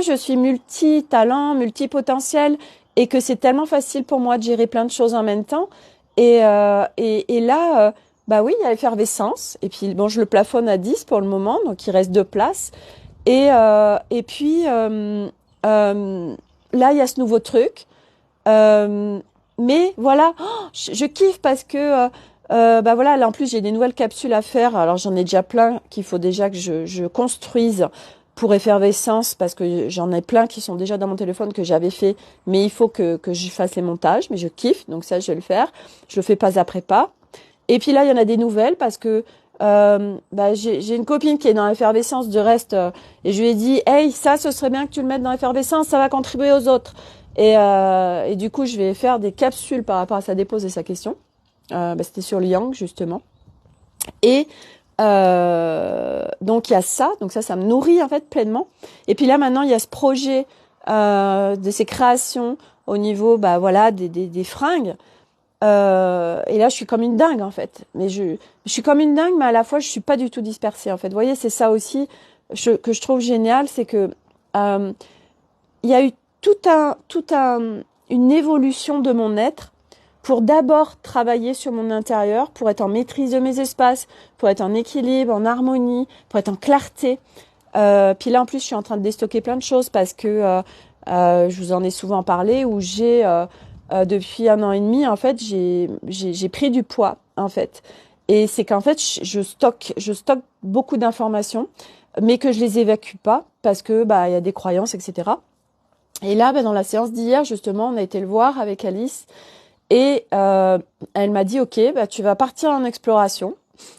je suis multi-talent, multipotentiel et que c'est tellement facile pour moi de gérer plein de choses en même temps. Et là. Bah oui, il y a effervescence. Et puis, bon, je le plafonne à 10 pour le moment, donc il reste 2 places. Et puis, là, il y a ce nouveau truc. Mais voilà, je kiffe parce que, bah voilà, là en plus, j'ai des nouvelles capsules à faire. Alors, j'en ai déjà plein qu'il faut déjà que je construise pour effervescence parce que j'en ai plein qui sont déjà dans mon téléphone que j'avais fait. Mais il faut que je fasse les montages. Mais je kiffe, donc ça, je vais le faire. Je le fais pas après pas. Et puis là, il y en a des nouvelles parce que bah, j'ai une copine qui est dans l'effervescence du reste et je lui ai dit, hey, ça, ce serait bien que tu le mettes dans l'effervescence, ça va contribuer aux autres. Et du coup, je vais faire des capsules par rapport à sa dépose et sa question. Bah, c'était sur le yang, justement. Et donc, il y a ça. Donc ça me nourrit en fait pleinement. Et puis là, maintenant, il y a ce projet de ces créations au niveau bah, voilà, des fringues. Et là, je suis comme une dingue en fait. Mais je suis comme une dingue, mais à la fois, je suis pas du tout dispersée en fait. Vous voyez, c'est ça aussi que je trouve génial, c'est que il y a eu une évolution de mon être pour d'abord travailler sur mon intérieur, pour être en maîtrise de mes espaces, pour être en équilibre, en harmonie, pour être en clarté. Puis là, en plus, je suis en train de déstocker plein de choses parce que je vous en ai souvent parlé, où depuis 1 an et demi, en fait, j'ai pris du poids, en fait. Et c'est qu'en fait, je stocke beaucoup d'informations, mais que je les évacue pas parce que bah il y a des croyances, etc. Et là, dans la séance d'hier, justement, on a été le voir avec Alice et elle m'a dit, ok, tu vas partir en exploration.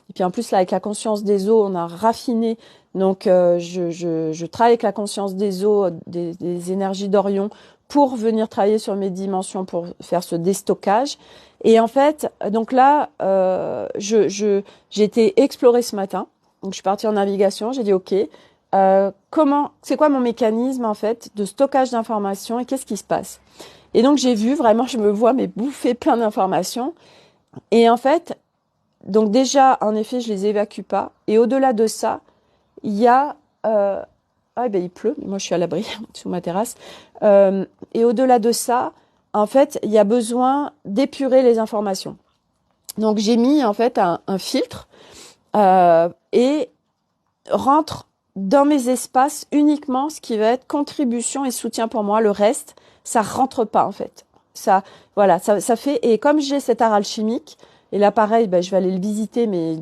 Et puis en plus, là, avec la conscience des eaux, on a raffiné. Donc, je travaille avec la conscience des eaux, des énergies d'Orion pour venir travailler sur mes dimensions, pour faire ce déstockage. Et en fait, donc là, j'ai été explorer ce matin. Donc, je suis partie en navigation. J'ai dit, ok, c'est quoi mon mécanisme en fait de stockage d'informations et qu'est-ce qui se passe? Et donc j'ai vu vraiment, je me vois mais bouffer plein d'informations. Et en fait, donc déjà, en effet, je les évacue pas. Et au-delà de ça, il y a il pleut, mais moi je suis à l'abri sous ma terrasse. Et au-delà de ça, en fait, il y a besoin d'épurer les informations. Donc j'ai mis en fait un filtre et rentre dans mes espaces uniquement ce qui va être contribution et soutien pour moi. Le reste, ça rentre pas en fait. Ça, voilà, ça fait. Et comme j'ai cet art alchimique, et là pareil, je vais aller le visiter, mais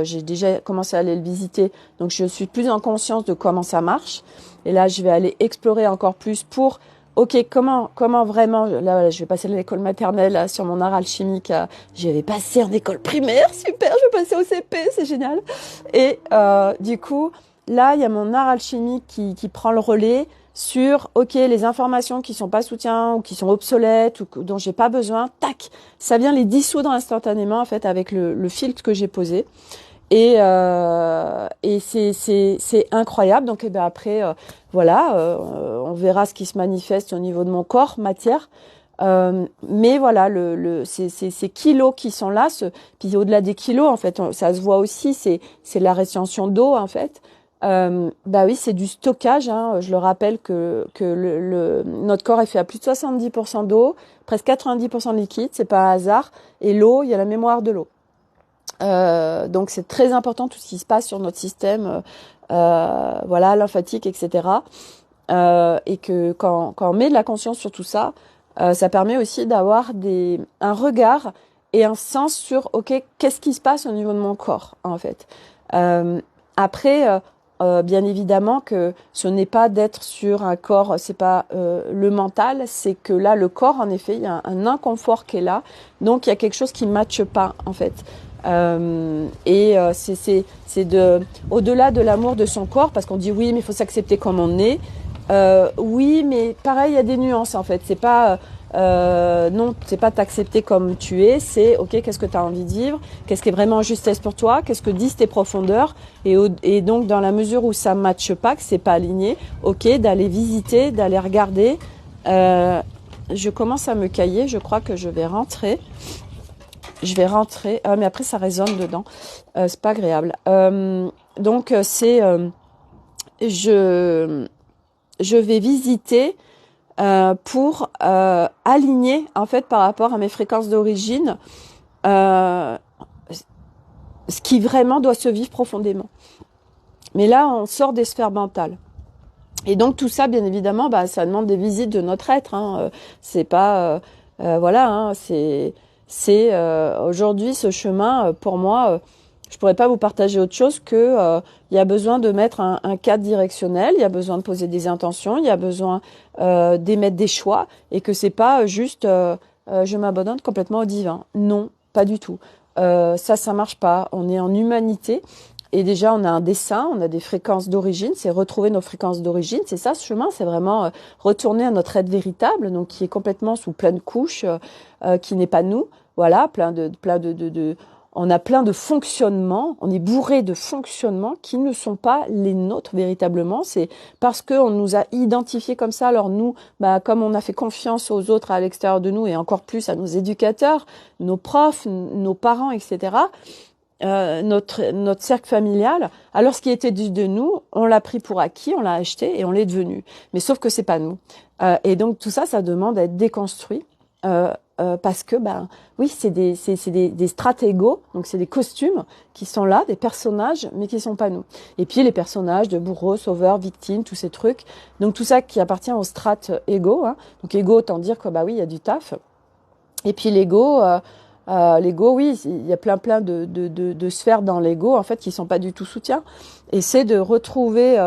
j'ai déjà commencé à aller le visiter, donc je suis plus en conscience de comment ça marche. Et là, je vais aller explorer encore plus pour. Ok, comment vraiment, là, je vais passer à l'école maternelle, là, sur mon art alchimique, je vais passer en école primaire, super, je vais passer au CP, c'est génial. Et, du coup, là, il y a mon art alchimique qui prend le relais sur, ok, les informations qui sont pas soutien ou qui sont obsolètes ou dont j'ai pas besoin, tac, ça vient les dissoudre instantanément, en fait, avec le filtre que j'ai posé. Et c'est incroyable. Donc après, on verra ce qui se manifeste au niveau de mon corps, matière. Mais voilà, ces kilos qui sont là, puis au-delà des kilos, en fait, ça se voit aussi, c'est la rétention d'eau, en fait. Oui, c'est du stockage. Hein. Je le rappelle que notre corps est fait à plus de 70% d'eau, presque 90% de liquide, c'est pas un hasard. Et l'eau, il y a la mémoire de l'eau. Donc c'est très important tout ce qui se passe sur notre système, lymphatique, etc. Et que quand on met de la conscience sur tout ça, ça permet aussi d'avoir un regard et un sens sur qu'est-ce qui se passe au niveau de mon corps en fait. Après, bien évidemment que ce n'est pas d'être sur un corps, c'est pas le mental, c'est que là le corps en effet il y a un inconfort qui est là, donc il y a quelque chose qui matche pas en fait. C'est au-delà de l'amour de son corps, parce qu'on dit oui mais il faut s'accepter comme on est. Oui mais pareil il y a des nuances en fait, c'est pas non, c'est pas t'accepter comme tu es, c'est ok, qu'est-ce que tu as envie de vivre, qu'est-ce qui est vraiment en justesse pour toi, qu'est-ce que disent tes profondeurs, et donc dans la mesure où ça matche pas, que c'est pas aligné, ok, d'aller visiter, d'aller regarder. Je commence à me cailler, je crois que je vais rentrer. Mais après ça résonne dedans, c'est pas agréable. Je vais visiter pour aligner en fait par rapport à mes fréquences d'origine ce qui vraiment doit se vivre profondément. Mais là on sort des sphères mentales. Et donc tout ça, bien évidemment, ça demande des visites de notre être. Hein. C'est pas, c'est aujourd'hui ce chemin pour moi. Je pourrais pas vous partager autre chose que il y a besoin de mettre un cadre directionnel, il y a besoin de poser des intentions, il y a besoin d'émettre des choix, et que c'est pas juste je m'abandonne complètement au divin. Non, pas du tout. Ça marche pas. On est en humanité. Et déjà, on a un dessin, on a des fréquences d'origine, c'est retrouver nos fréquences d'origine, c'est ça ce chemin, c'est vraiment retourner à notre être véritable, donc qui est complètement sous plein de couches, qui n'est pas nous, voilà, on a plein de fonctionnements, on est bourré de fonctionnements qui ne sont pas les nôtres véritablement, c'est parce qu'on nous a identifiés comme ça, alors nous, comme on a fait confiance aux autres à l'extérieur de nous, et encore plus à nos éducateurs, nos profs, nos parents, etc., notre cercle familial, alors ce qui était dit de nous, on l'a pris pour acquis, on l'a acheté et on l'est devenu. Mais sauf que c'est pas nous. Et donc tout ça, ça demande à être déconstruit. Parce que oui, c'est des stratégos, donc c'est des costumes qui sont là, des personnages, mais qui sont pas nous. Et puis les personnages de bourreaux, sauveurs, victimes, tous ces trucs. Donc tout ça qui appartient au strat égo. Hein. Donc égo, autant dire que oui, il y a du taf. Et puis l'ego. L'ego, oui, il y a plein de sphères dans l'ego en fait qui sont pas du tout soutien. Et c'est de retrouver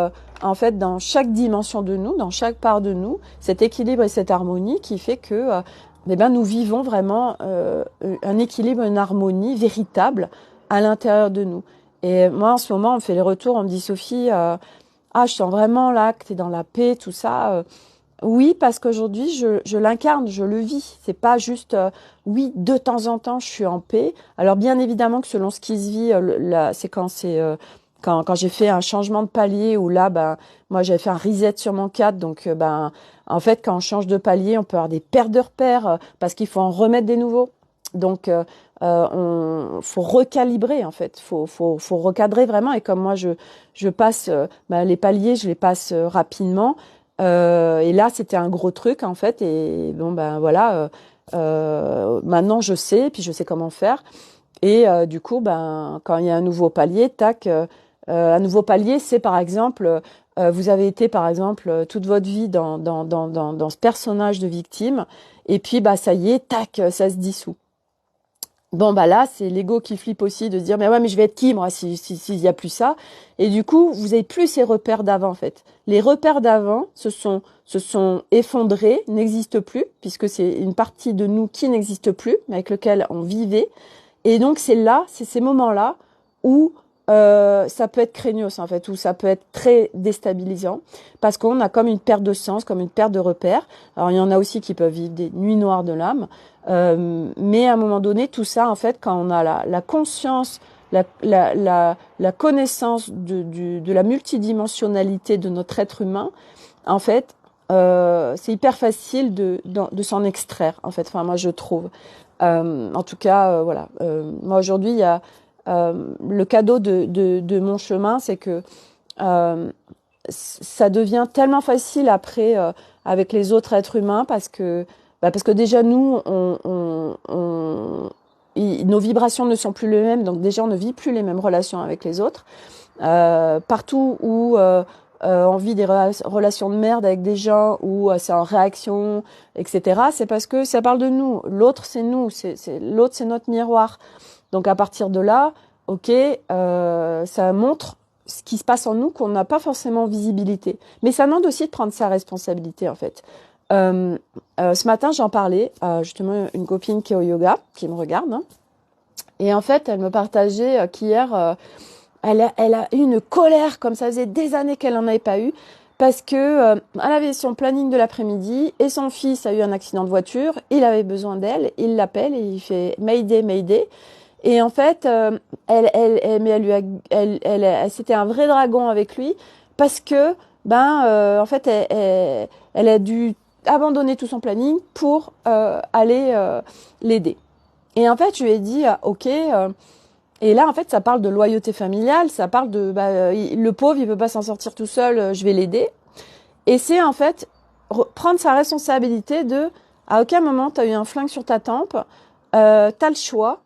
en fait, dans chaque dimension de nous, dans chaque part de nous, cet équilibre et cette harmonie qui fait que nous vivons vraiment un équilibre, une harmonie véritable à l'intérieur de nous. Et moi, en ce moment, on me fait les retours, on me dit, Sophie, je sens vraiment là que tu es dans la paix, tout ça. Oui, parce qu'aujourd'hui, je l'incarne, je le vis. C'est pas juste, oui, de temps en temps, je suis en paix. Alors, bien évidemment que selon ce qui se vit, quand j'ai fait un changement de palier où là, moi, j'avais fait un reset sur mon cadre. Donc, en fait, quand on change de palier, on peut avoir des pertes de repères parce qu'il faut en remettre des nouveaux. Donc, faut recalibrer en fait, faut recadrer vraiment. Et comme moi, je passe les paliers, je les passe rapidement. Et là, c'était un gros truc en fait. Et bon, voilà. Maintenant, je sais, puis je sais comment faire. Et du coup, quand il y a un nouveau palier, tac. Un nouveau palier, c'est par exemple, vous avez été par exemple toute votre vie dans ce personnage de victime, et puis ça y est, tac, ça se dissout. Bon là, c'est l'ego qui flippe aussi de se dire mais ouais, mais je vais être qui moi s'il y a plus ça. Et du coup, vous avez plus ces repères d'avant en fait. Les repères d'avant se sont effondrés, n'existent plus puisque c'est une partie de nous qui n'existe plus, mais avec lequel on vivait. Et donc c'est ces moments-là où ça peut être craignos en fait, où ça peut être très déstabilisant parce qu'on a comme une perte de sens, comme une perte de repères. Alors il y en a aussi qui peuvent vivre des nuits noires de l'âme, mais à un moment donné, tout ça en fait, quand on a la conscience, la connaissance de la multidimensionnalité de notre être humain, en fait, c'est hyper facile de s'en extraire en fait. Enfin moi je trouve. En tout cas, voilà. Moi aujourd'hui, il y a le cadeau de mon chemin, c'est que ça devient tellement facile après avec les autres êtres humains parce que déjà nous, nos vibrations ne sont plus les mêmes, donc déjà on ne vit plus les mêmes relations avec les autres. Partout où on vit des relations de merde avec des gens où c'est en réaction, etc. C'est parce que ça parle de nous. L'autre, c'est nous. L'autre, c'est notre miroir. Donc à partir de là, ça montre ce qui se passe en nous qu'on n'a pas forcément visibilité. Mais ça demande aussi de prendre sa responsabilité en fait. Ce matin, j'en parlais justement une copine qui est au yoga, qui me regarde, hein, et en fait, elle me partageait qu'hier, elle a eu une colère comme ça faisait des années qu'elle n'en avait pas eu. Parce que elle avait son planning de l'après-midi et son fils a eu un accident de voiture, il avait besoin d'elle, il l'appelle et il fait Mayday, Mayday. Et en fait, c'était un vrai dragon avec lui parce que, en fait, elle a dû abandonner tout son planning pour aller l'aider. Et en fait, je lui ai dit, et là, en fait, ça parle de loyauté familiale, ça parle de, le pauvre, il peut pas s'en sortir tout seul, je vais l'aider. Et c'est en fait prendre sa responsabilité de, à aucun moment, tu as eu un flingue sur ta tempe, tu as le choix.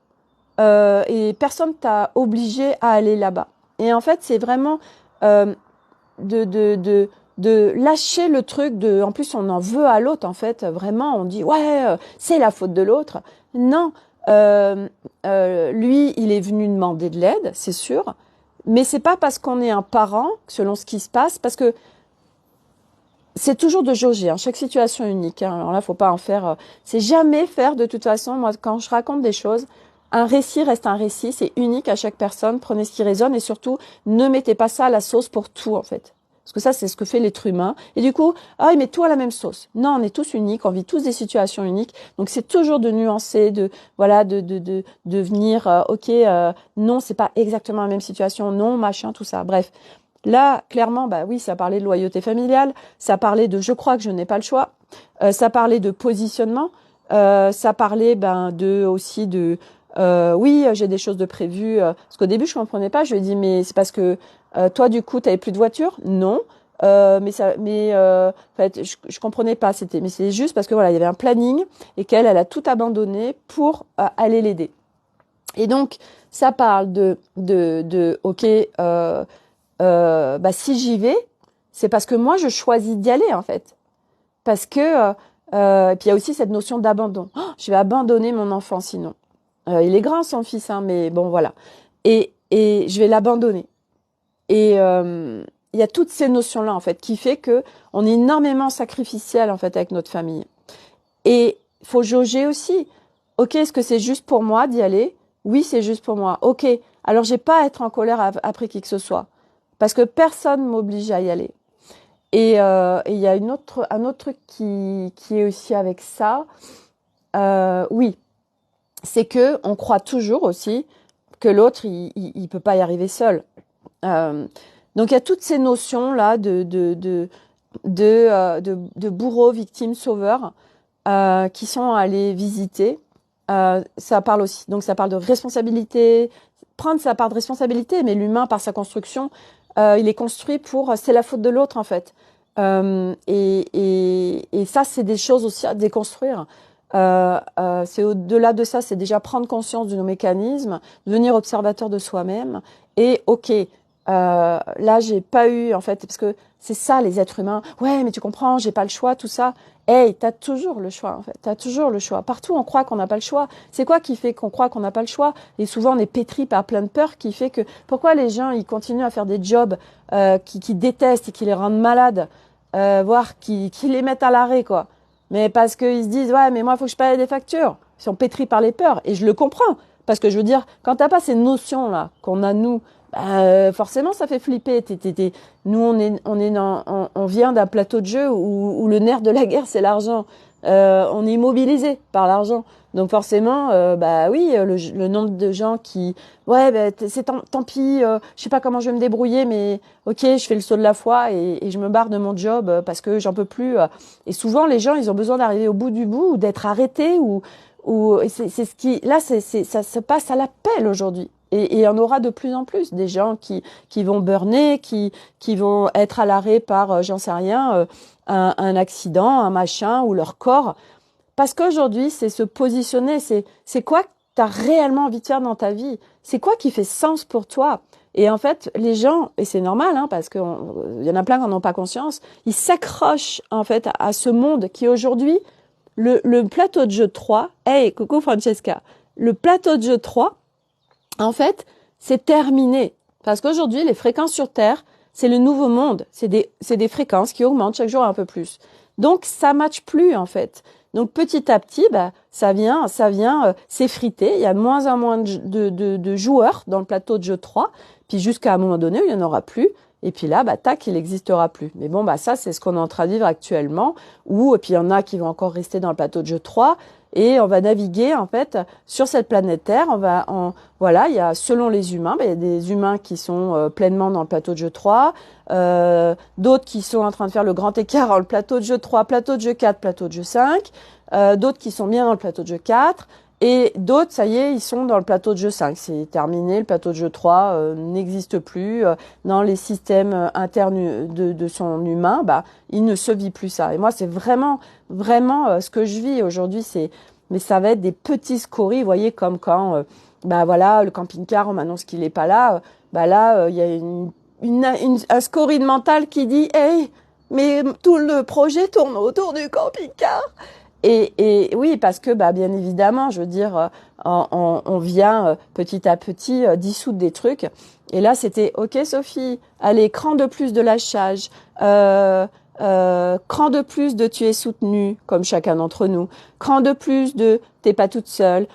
Et personne t'a obligé à aller là-bas. Et en fait, c'est vraiment de lâcher le truc de. En plus, on en veut à l'autre. En fait, vraiment, on dit ouais, c'est la faute de l'autre. Non, lui, il est venu demander de l'aide, c'est sûr. Mais c'est pas parce qu'on est un parent, selon ce qui se passe, parce que c'est toujours de jauger. Hein, chaque situation est unique. Hein, alors là, faut pas en faire. C'est jamais faire de toute façon. Moi, quand je raconte des choses. Un récit reste un récit, c'est unique à chaque personne, prenez ce qui résonne et surtout, ne mettez pas ça à la sauce pour tout en fait. Parce que ça, c'est ce que fait l'être humain. Et du coup, il met tout à la même sauce. Non, on est tous uniques, on vit tous des situations uniques. Donc c'est toujours de nuancer, de venir, non, c'est pas exactement la même situation, non, machin, tout ça. Bref. Là, clairement, oui, ça parlait de loyauté familiale, ça parlait de je crois que je n'ai pas le choix, ça parlait de positionnement, ça parlait aussi de oui, j'ai des choses de prévues. Parce qu'au début, je comprenais pas. Je lui ai dit, mais c'est parce que toi, du coup, t'avais plus de voiture? Non. En fait, je comprenais pas. Mais c'est juste parce que voilà, il y avait un planning et qu'elle a tout abandonné pour aller l'aider. Et donc, ça parle si j'y vais, c'est parce que moi, je choisis d'y aller en fait. Parce que et puis il y a aussi cette notion d'abandon. Oh, je vais abandonner mon enfant sinon. Il est grand son fils, hein, mais bon voilà. Et je vais l'abandonner. Et il y a toutes ces notions-là, en fait, qui fait que on est énormément sacrificiel, en fait, avec notre famille. Et il faut jauger aussi. Ok, est-ce que c'est juste pour moi d'y aller? Oui, c'est juste pour moi. Ok, alors j'ai pas à être en colère après qui que ce soit. Parce que personne m'oblige à y aller. Et il y a un autre truc qui est aussi avec ça. Oui, c'est que on croit toujours aussi que l'autre, il peut pas y arriver seul. Donc il y a toutes ces notions là de bourreau, victime, sauveur qui sont allés visiter. Ça parle aussi, donc ça parle de responsabilité, prendre sa part de responsabilité, mais l'humain par sa construction, il est construit pour, c'est la faute de l'autre en fait. Et ça, c'est des choses aussi à déconstruire. C'est au-delà de ça, c'est déjà prendre conscience de nos mécanismes, devenir observateur de soi-même. Et ok, là j'ai pas eu en fait, parce que c'est ça les êtres humains. Ouais, mais tu comprends, j'ai pas le choix, tout ça. Hey, t'as toujours le choix en fait. T'as toujours le choix. Partout on croit qu'on n'a pas le choix. C'est quoi qui fait qu'on croit qu'on n'a pas le choix? Et souvent on est pétri par plein de peurs qui fait que pourquoi les gens ils continuent à faire des jobs qui détestent et qui les rendent malades, voire qui les mettent à l'arrêt quoi. Mais parce qu'ils se disent ouais mais moi faut que je paye des factures. Ils sont pétris par les peurs et je le comprends parce que je veux dire quand t'as pas ces notions là qu'on a nous. Forcément, ça fait flipper. Nous, on vient d'un plateau de jeu où le nerf de la guerre, c'est l'argent. On est immobilisé par l'argent. Donc forcément, bah oui, le nombre de gens qui, ouais, bah, c'est tant pis. Je sais pas comment je vais me débrouiller, mais ok, je fais le saut de la foi et je me barre de mon job parce que j'en peux plus. Et souvent, les gens, ils ont besoin d'arriver au bout du bout ou d'être arrêtés ou c'est ce qui, là, ça se passe à l'appel aujourd'hui. Et il y en aura de plus en plus des gens qui vont burner, qui vont être à l'arrêt par, j'en sais rien, un accident, un machin, ou leur corps. Parce qu'aujourd'hui, c'est se positionner, c'est quoi que tu as réellement envie de faire dans ta vie? C'est quoi qui fait sens pour toi? Et en fait, les gens, et c'est normal, hein, parce qu'il y en a plein qui n'en ont pas conscience, ils s'accrochent en fait à ce monde qui aujourd'hui, le plateau de jeu 3, hey, coucou Francesca, le plateau de jeu 3, en fait, c'est terminé. Parce qu'aujourd'hui, les fréquences sur Terre, c'est le nouveau monde. C'est des fréquences qui augmentent chaque jour un peu plus. Donc, ça matche plus, en fait. Donc, petit à petit, bah, ça vient s'effriter. Il y a de moins en moins de joueurs dans le plateau de jeu 3. Puis, jusqu'à un moment donné, où il n'y en aura plus. Et puis là, bah, tac, il n'existera plus. Mais bon, bah, ça, c'est ce qu'on est en train de vivre actuellement. Et puis, il y en a qui vont encore rester dans le plateau de jeu 3. Et on va naviguer en fait sur cette planète Terre. Voilà, il y a selon les humains, il y a des humains qui sont pleinement dans le plateau de jeu 3, d'autres qui sont en train de faire le grand écart entre le plateau de jeu 3, plateau de jeu 4, plateau de jeu 5, d'autres qui sont bien dans le plateau de jeu 4. Et d'autres, ça y est, ils sont dans le plateau de jeu 5. C'est terminé, le plateau de jeu 3 n'existe plus. Dans les systèmes internes de son humain, bah, il ne se vit plus ça. Et moi, c'est vraiment ce que je vis aujourd'hui. Mais ça va être des petits scories, vous voyez, comme quand, bah voilà, le camping-car, on m'annonce qu'il est pas là. Bah là, il y a un scorie de mental qui dit, hey, mais tout le projet tourne autour du camping-car. Et oui, parce que bah bien évidemment, je veux dire, on vient petit à petit dissoudre des trucs. Et là, c'était ok, Sophie, allez, cran de plus de lâchage, cran de plus de tu es soutenue, comme chacun d'entre nous, cran de plus de t'es pas toute seule,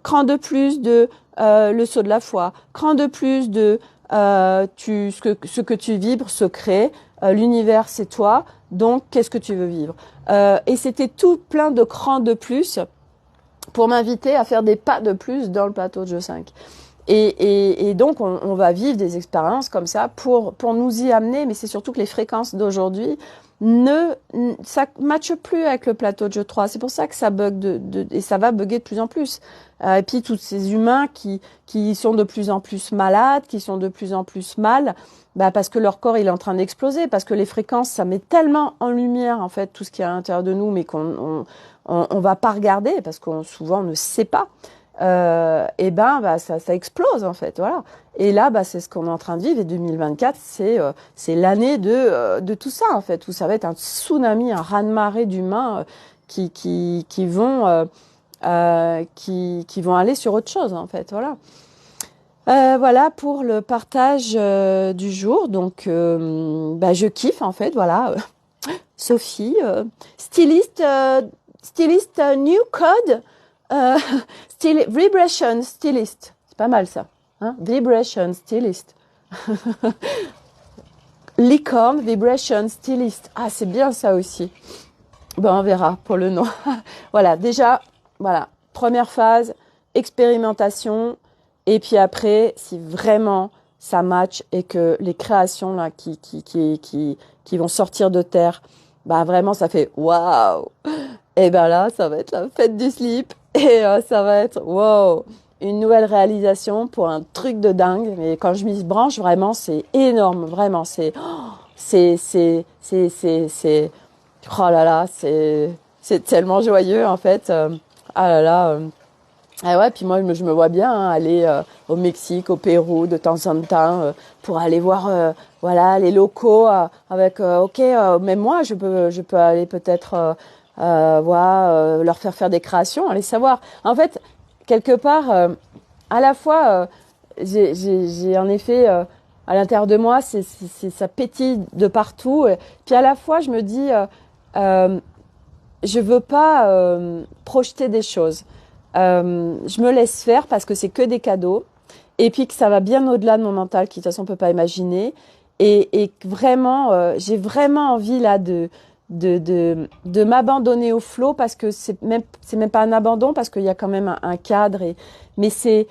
cran de plus de le saut de la foi, cran de plus de ce que tu vibres se crée, l'univers c'est toi, donc qu'est-ce que tu veux vivre? Et c'était tout plein de crans de plus pour m'inviter à faire des pas de plus dans le plateau de jeu 5. Et donc, on va vivre des expériences comme ça pour nous y amener, mais c'est surtout que les fréquences d'aujourd'hui ça matche plus avec le plateau de jeu 3. C'est pour ça que ça bug et ça va bugger de plus en plus. Et puis, tous ces humains qui sont de plus en plus malades, qui sont de plus en plus mal, bah, parce que leur corps, il est en train d'exploser, parce que les fréquences, ça met tellement en lumière, en fait, tout ce qui est à l'intérieur de nous, mais qu'on va pas regarder, parce qu'on souvent on ne sait pas. Et ben bah ça explose en fait, voilà. Et là bah c'est ce qu'on est en train de vivre, et 2024 c'est l'année de tout ça en fait, où ça va être un tsunami, un raz-de-marée d'humains qui vont aller sur autre chose en fait, voilà. Voilà pour le partage du jour. Donc, je kiffe en fait. Voilà, Sophie, styliste new code, euh, vibration stylist. C'est pas mal ça. Hein? Vibration stylist. Licorne vibration stylist. Ah, c'est bien ça aussi. Ben, on verra pour le nom. Voilà, déjà, voilà, première phase, expérimentation. Et puis après, si vraiment ça match et que les créations là qui vont sortir de terre, bah vraiment ça fait waouh. Et ben là, ça va être la fête du slip et ça va être waouh, une nouvelle réalisation pour un truc de dingue. Mais quand je m'y branche, vraiment, c'est énorme, vraiment, c'est oh là là, c'est tellement joyeux en fait. Ah là là. Ah ouais, puis moi je me vois bien aller au Mexique, au Pérou de temps en temps pour aller voir voilà les locaux avec ok même moi je peux aller peut-être voir leur faire des créations, aller savoir. En fait, quelque part à la fois j'ai en effet à l'intérieur de moi ça pétille de partout et puis à la fois je me dis euh, je veux pas projeter des choses. Je me laisse faire parce que c'est que des cadeaux et puis que ça va bien au-delà de mon mental qui de toute façon on peut pas imaginer et que vraiment j'ai vraiment envie là de m'abandonner au flot parce que c'est même pas un abandon parce qu'il y a quand même un cadre mais c'est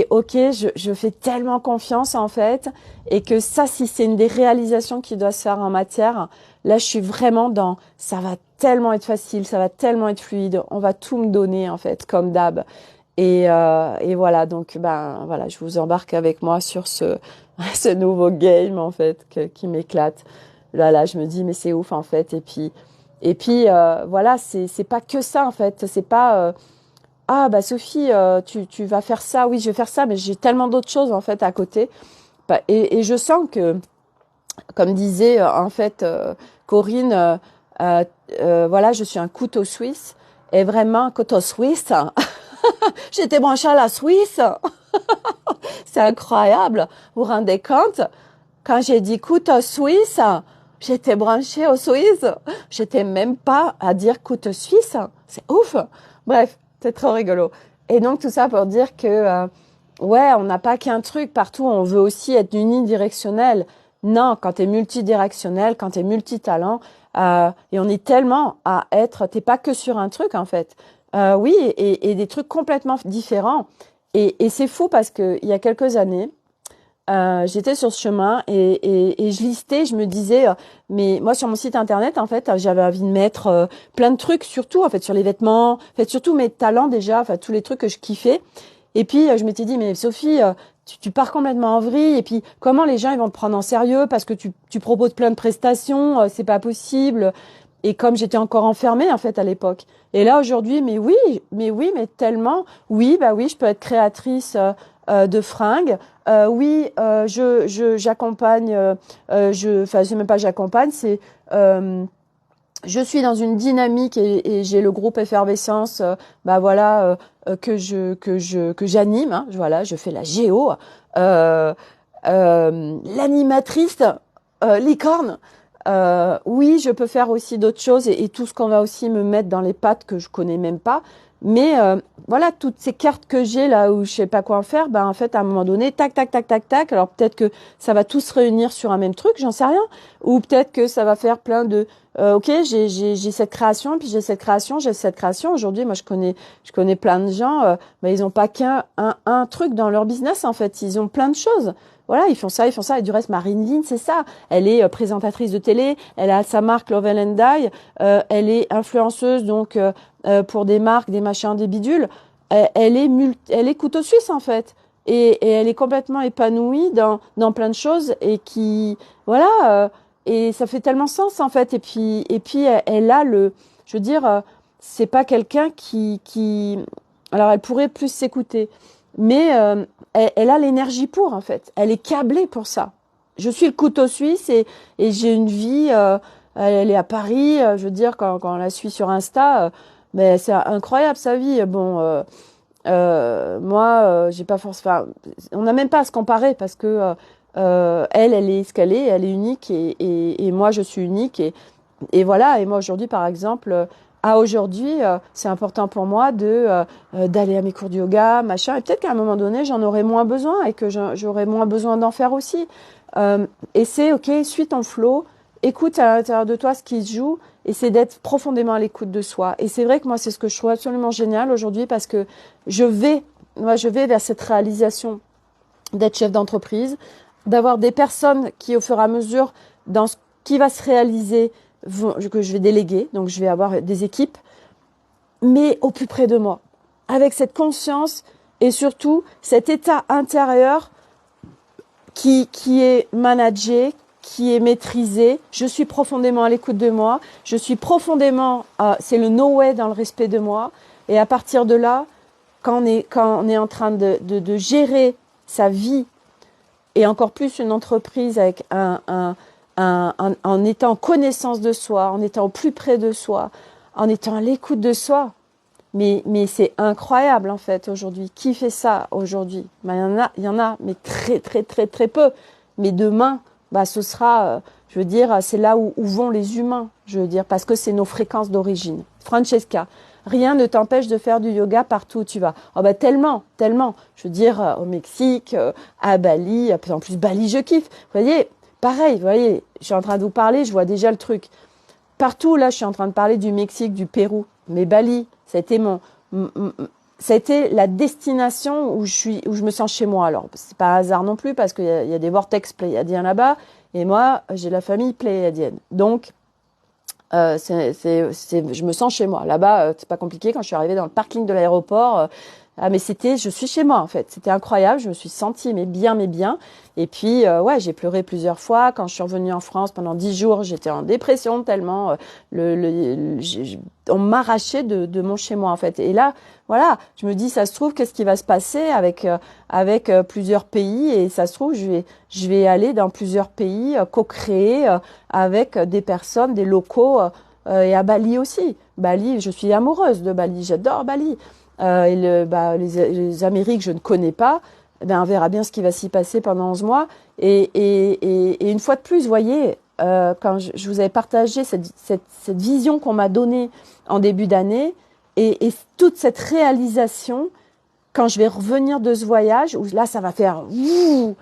ok, je fais tellement confiance en fait et que ça si c'est une des réalisations qui doit se faire en matière, là je suis vraiment dans ça va tellement être facile, ça va tellement être fluide, on va tout me donner en fait comme d'hab. Et voilà, donc ben voilà, je vous embarque avec moi sur ce nouveau game en fait qui m'éclate. Là, je me dis mais c'est ouf en fait. Et puis voilà, c'est pas que ça en fait. C'est pas ah bah Sophie, tu vas faire ça. Oui, je vais faire ça, mais j'ai tellement d'autres choses en fait à côté. Bah, et je sens que, comme disait en fait Corinne, euh, voilà, je suis un couteau suisse. Et vraiment, un couteau suisse. J'étais branchée à la Suisse. C'est incroyable. Vous vous rendez compte? Quand j'ai dit couteau suisse, j'étais branchée au Suisse. J'étais même pas à dire couteau suisse. C'est ouf. Bref, c'est trop rigolo. Et donc tout ça pour dire que ouais, on n'a pas qu'un truc partout. On veut aussi être unidirectionnel. Non, quand t'es multidirectionnel, quand t'es multitalent, et on est tellement à être, t'es pas que sur un truc en fait. Oui, et des trucs complètement différents. Et c'est fou parce que il y a quelques années, j'étais sur ce chemin et je listais, je me disais, mais moi sur mon site internet, en fait, j'avais envie de mettre plein de trucs, surtout en fait sur les vêtements, en fait surtout mes talents déjà, enfin tous les trucs que je kiffais. Et puis je m'étais dit, mais Sophie, tu pars complètement en vrille. Et puis comment les gens ils vont te prendre en sérieux parce que tu proposes plein de prestations, c'est pas possible. Et comme j'étais encore enfermée en fait à l'époque. Et là aujourd'hui, mais tellement, oui, bah oui, je peux être créatrice de fringues. Oui, j'accompagne, enfin c'est même pas j'accompagne, c'est je suis dans une dynamique et j'ai le groupe Effervescence, bah voilà que j'anime. Hein, voilà, je fais la géo, l'animatrice licorne. Oui, je peux faire aussi d'autres choses et tout ce qu'on va aussi me mettre dans les pattes que je connais même pas. Mais voilà, toutes ces cartes que j'ai là où je sais pas quoi en faire, ben en fait à un moment donné, tac, tac, tac, tac, tac. Alors peut-être que ça va tous se réunir sur un même truc, j'en sais rien. Ou peut-être que ça va faire plein de ok, j'ai cette création, puis j'ai cette création, j'ai cette création. Aujourd'hui, moi, je connais plein de gens, mais ils ont pas un truc dans leur business, en fait. Ils ont plein de choses. Voilà, ils font ça, ils font ça. Et du reste, Marine Lynn, c'est ça. Elle est présentatrice de télé, elle a sa marque Love and Die, elle est influenceuse, donc, pour des marques, des machins, des bidules. Elle est couteau suisse, en fait. Et elle est complètement épanouie dans plein de choses et qui, voilà, et ça fait tellement sens en fait. Et puis elle a je veux dire, c'est pas quelqu'un alors elle pourrait plus s'écouter, mais elle a l'énergie pour en fait. Elle est câblée pour ça. Je suis le couteau suisse et j'ai une vie. Elle est à Paris. Je veux dire quand on la suit sur Insta, mais c'est incroyable sa vie. Bon. Moi, j'ai pas force. Enfin, on n'a même pas à se comparer parce que elle est ce qu'elle est, elle est unique et moi je suis unique et voilà. Et moi aujourd'hui, par exemple, à aujourd'hui, c'est important pour moi d'aller à mes cours de yoga, machin. Et peut-être qu'à un moment donné, j'en aurai moins besoin et que j'aurai moins besoin d'en faire aussi. Et c'est ok, suis ton flow, écoute à l'intérieur de toi ce qui se joue et c'est d'être profondément à l'écoute de soi. Et c'est vrai que moi, c'est ce que je trouve absolument génial aujourd'hui parce que je vais vers cette réalisation d'être chef d'entreprise, d'avoir des personnes qui, au fur et à mesure, dans ce qui va se réaliser, que je vais déléguer. Donc, je vais avoir des équipes, mais au plus près de moi, avec cette conscience et surtout cet état intérieur qui est managé, qui est maîtrisé. Je suis profondément à l'écoute de moi. Je suis profondément, c'est le no way dans le respect de moi. Et à partir de là, quand on est en train de gérer sa vie et encore plus une entreprise avec en étant en connaissance de soi, en étant au plus près de soi, en étant à l'écoute de soi. Mais c'est incroyable en fait aujourd'hui. Qui fait ça aujourd'hui? Il y en a, mais très très très très peu. Mais demain, ce sera, je veux dire, c'est là où vont les humains, je veux dire, parce que c'est nos fréquences d'origine. Francesca, rien ne t'empêche de faire du yoga partout où tu vas. Oh tellement, tellement. Je veux dire, au Mexique, à Bali, en plus Bali, je kiffe. Vous voyez, pareil, vous voyez, je suis en train de vous parler, je vois déjà le truc. Partout, là, je suis en train de parler du Mexique, du Pérou. Mais Bali, ça a été la destination où je me sens chez moi. Alors, c'est pas un hasard non plus parce qu'il y a des vortex pléiadiens là-bas. Et moi, j'ai la famille pléiadienne. Donc, je me sens chez moi. Là-bas, c'est pas compliqué. Quand je suis arrivée dans le parking de l'aéroport, mais je suis chez moi en fait. C'était incroyable. Je me suis sentie mais bien. Et puis ouais, j'ai pleuré plusieurs fois. Quand je suis revenue en France pendant 10 jours, j'étais en dépression tellement on m'arrachait de mon chez moi en fait. Et là, voilà, je me dis ça se trouve qu'est-ce qui va se passer avec plusieurs pays et ça se trouve je vais aller dans plusieurs pays co-créer avec des personnes, des locaux et à Bali aussi. Bali, je suis amoureuse de Bali. J'adore Bali. Les Amériques, je ne connais pas. On verra bien ce qui va s'y passer pendant 11 mois. Et une fois de plus, vous voyez, quand je vous avais partagé cette vision qu'on m'a donnée en début d'année et toute cette réalisation, quand je vais revenir de ce voyage, où là, ça va faire ouh,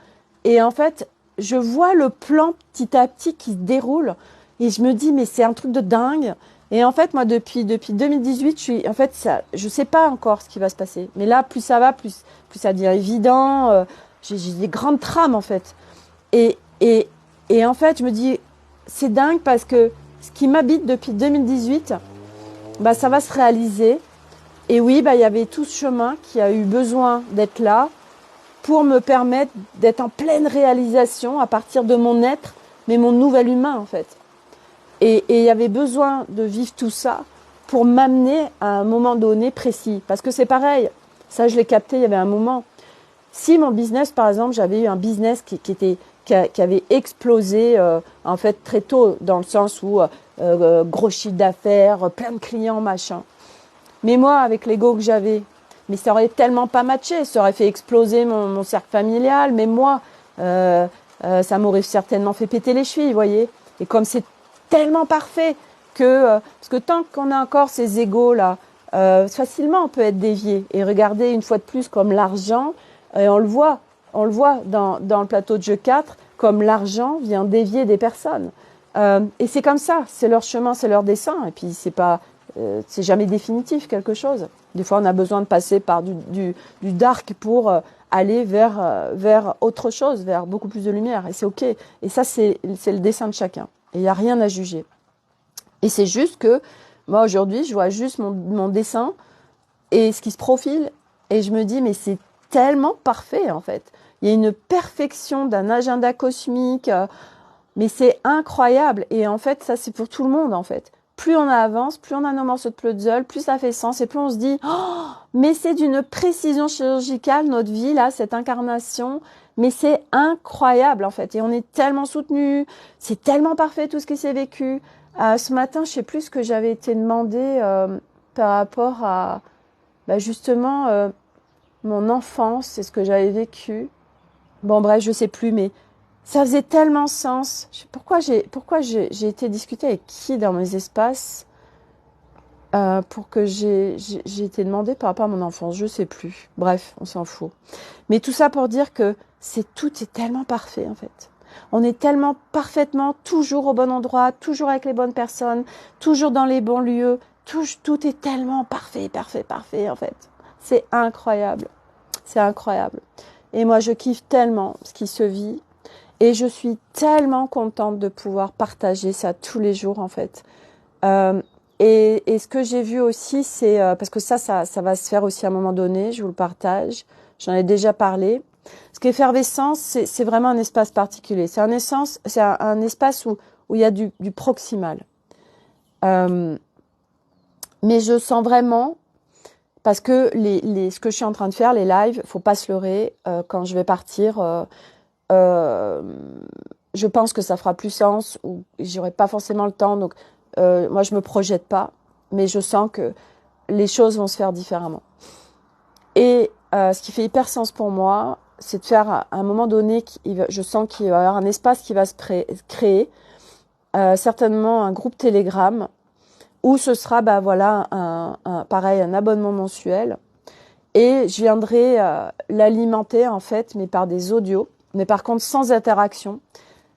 et en fait, je vois le plan petit à petit qui se déroule et je me dis, mais c'est un truc de dingue. Et en fait, moi, depuis 2018, je sais pas encore ce qui va se passer. Mais là, plus ça va, plus ça devient évident. J'ai des grandes trames, en fait. Et en fait, je me dis, c'est dingue parce que ce qui m'habite depuis 2018, ça va se réaliser. Et oui, il y avait tout ce chemin qui a eu besoin d'être là pour me permettre d'être en pleine réalisation à partir de mon être, mais mon nouvel humain, en fait. Et il y avait besoin de vivre tout ça pour m'amener à un moment donné précis. Parce que c'est pareil, ça je l'ai capté, il y avait un moment. Si mon business, par exemple, j'avais eu un business qui avait explosé en fait très tôt, dans le sens où gros chiffre d'affaires, plein de clients, machin. Mais moi, avec l'ego que j'avais, mais ça aurait tellement pas matché, ça aurait fait exploser mon cercle familial, mais moi, ça m'aurait certainement fait péter les chevilles, vous voyez. Et comme c'est tellement parfait parce que tant qu'on a encore ces égos là, facilement on peut être dévié. Et regardez une fois de plus comme l'argent, et on le voit dans le plateau de jeu 4, comme l'argent vient dévier des personnes. Et c'est comme ça, c'est leur chemin, c'est leur dessein. Et puis c'est jamais définitif quelque chose. Des fois on a besoin de passer par du dark pour aller vers autre chose, vers beaucoup plus de lumière. Et c'est ok. Et ça c'est le dessein de chacun. Et il n'y a rien à juger. Et c'est juste que moi aujourd'hui, je vois juste mon dessin et ce qui se profile et je me dis mais c'est tellement parfait en fait. Il y a une perfection d'un agenda cosmique, mais c'est incroyable. Et en fait, ça c'est pour tout le monde en fait. Plus on avance, plus on a nos morceaux de puzzle, plus ça fait sens et plus on se dit oh, mais c'est d'une précision chirurgicale notre vie là, cette incarnation. Mais c'est incroyable en fait et on est tellement soutenus, c'est tellement parfait tout ce qui s'est vécu. Ce matin, je sais plus ce que j'avais été demandé par rapport à justement mon enfance, c'est ce que j'avais vécu. Bon bref, je sais plus, mais ça faisait tellement sens. Pourquoi j'ai été discuter avec qui dans mes espaces pour que j'ai été demandé par rapport à mon enfance, je sais plus. Bref, on s'en fout. Mais tout ça pour dire que tout est tellement parfait en fait. On est tellement parfaitement toujours au bon endroit, toujours avec les bonnes personnes, toujours dans les bons lieux. Tout est tellement parfait en fait. C'est incroyable. C'est incroyable. Et moi, je kiffe tellement ce qui se vit. Et je suis tellement contente de pouvoir partager ça tous les jours en fait. Et ce que j'ai vu aussi, c'est parce que ça va se faire aussi à un moment donné, je vous le partage, j'en ai déjà parlé. Ce qu'effervescence, c'est vraiment un espace particulier. C'est un espace où il y a du proximal. Mais je sens vraiment, parce que ce que je suis en train de faire, les lives, faut pas se leurrer. Quand je vais partir, je pense que ça fera plus sens ou j'aurai pas forcément le temps. Donc moi, je me projette pas, mais je sens que les choses vont se faire différemment. Et ce qui fait hyper sens pour moi, c'est de faire à un moment donné, je sens qu'il va y avoir un espace qui va se créer, certainement un groupe Telegram, où ce sera pareil, un abonnement mensuel. Et je viendrai l'alimenter en fait, mais par des audios, mais par contre sans interaction,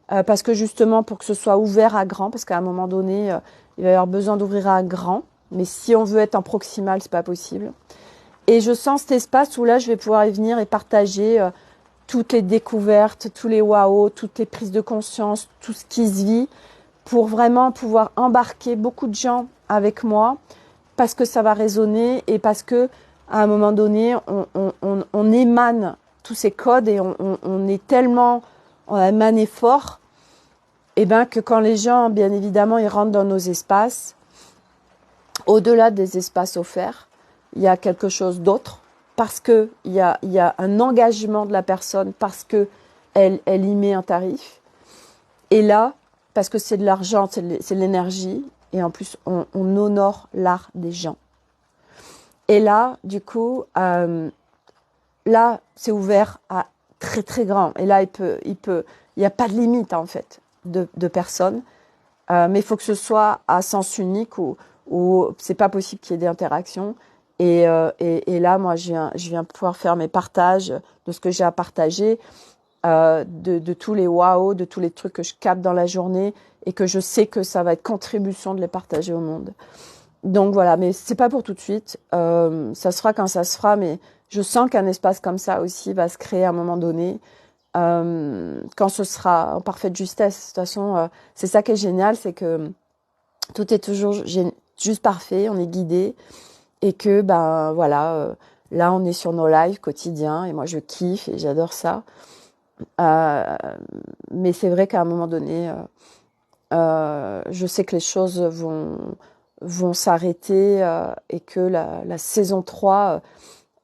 parce que justement pour que ce soit ouvert à grand, parce qu'à un moment donné, il va y avoir besoin d'ouvrir à grand, mais si on veut être en proximal, c'est pas possible. Et je sens cet espace où là, je vais pouvoir y venir et partager toutes les découvertes, tous les waouh, toutes les prises de conscience, tout ce qui se vit, pour vraiment pouvoir embarquer beaucoup de gens avec moi, parce que ça va résonner et parce que à un moment donné, on émane tous ces codes et on est tellement émané fort, et ben que quand les gens, bien évidemment, ils rentrent dans nos espaces, au-delà des espaces offerts, il y a quelque chose d'autre, parce que il y a un engagement de la personne, parce que elle y met un tarif. Et là, parce que c'est de l'argent, c'est de l'énergie, et en plus, on honore l'art des gens. Et là, du coup, là, c'est ouvert à très très grand. Et là, il y a pas de limite en fait de personnes, mais il faut que ce soit à sens unique où c'est pas possible qu'il y ait d'interactions. Et là, moi, je viens pouvoir faire mes partages de ce que j'ai à partager, de tous les waouh, de tous les trucs que je capte dans la journée et que je sais que ça va être contribution de les partager au monde. Donc voilà, mais c'est pas pour tout de suite. Ça se fera quand ça se fera, mais je sens qu'un espace comme ça aussi va se créer à un moment donné, quand ce sera en parfaite justesse. De toute façon, c'est ça qui est génial, c'est que tout est toujours juste parfait, on est guidé. Et que, voilà, là, on est sur nos lives quotidiens et moi, je kiffe et j'adore ça. Mais c'est vrai qu'à un moment donné, je sais que les choses vont s'arrêter et que la saison 3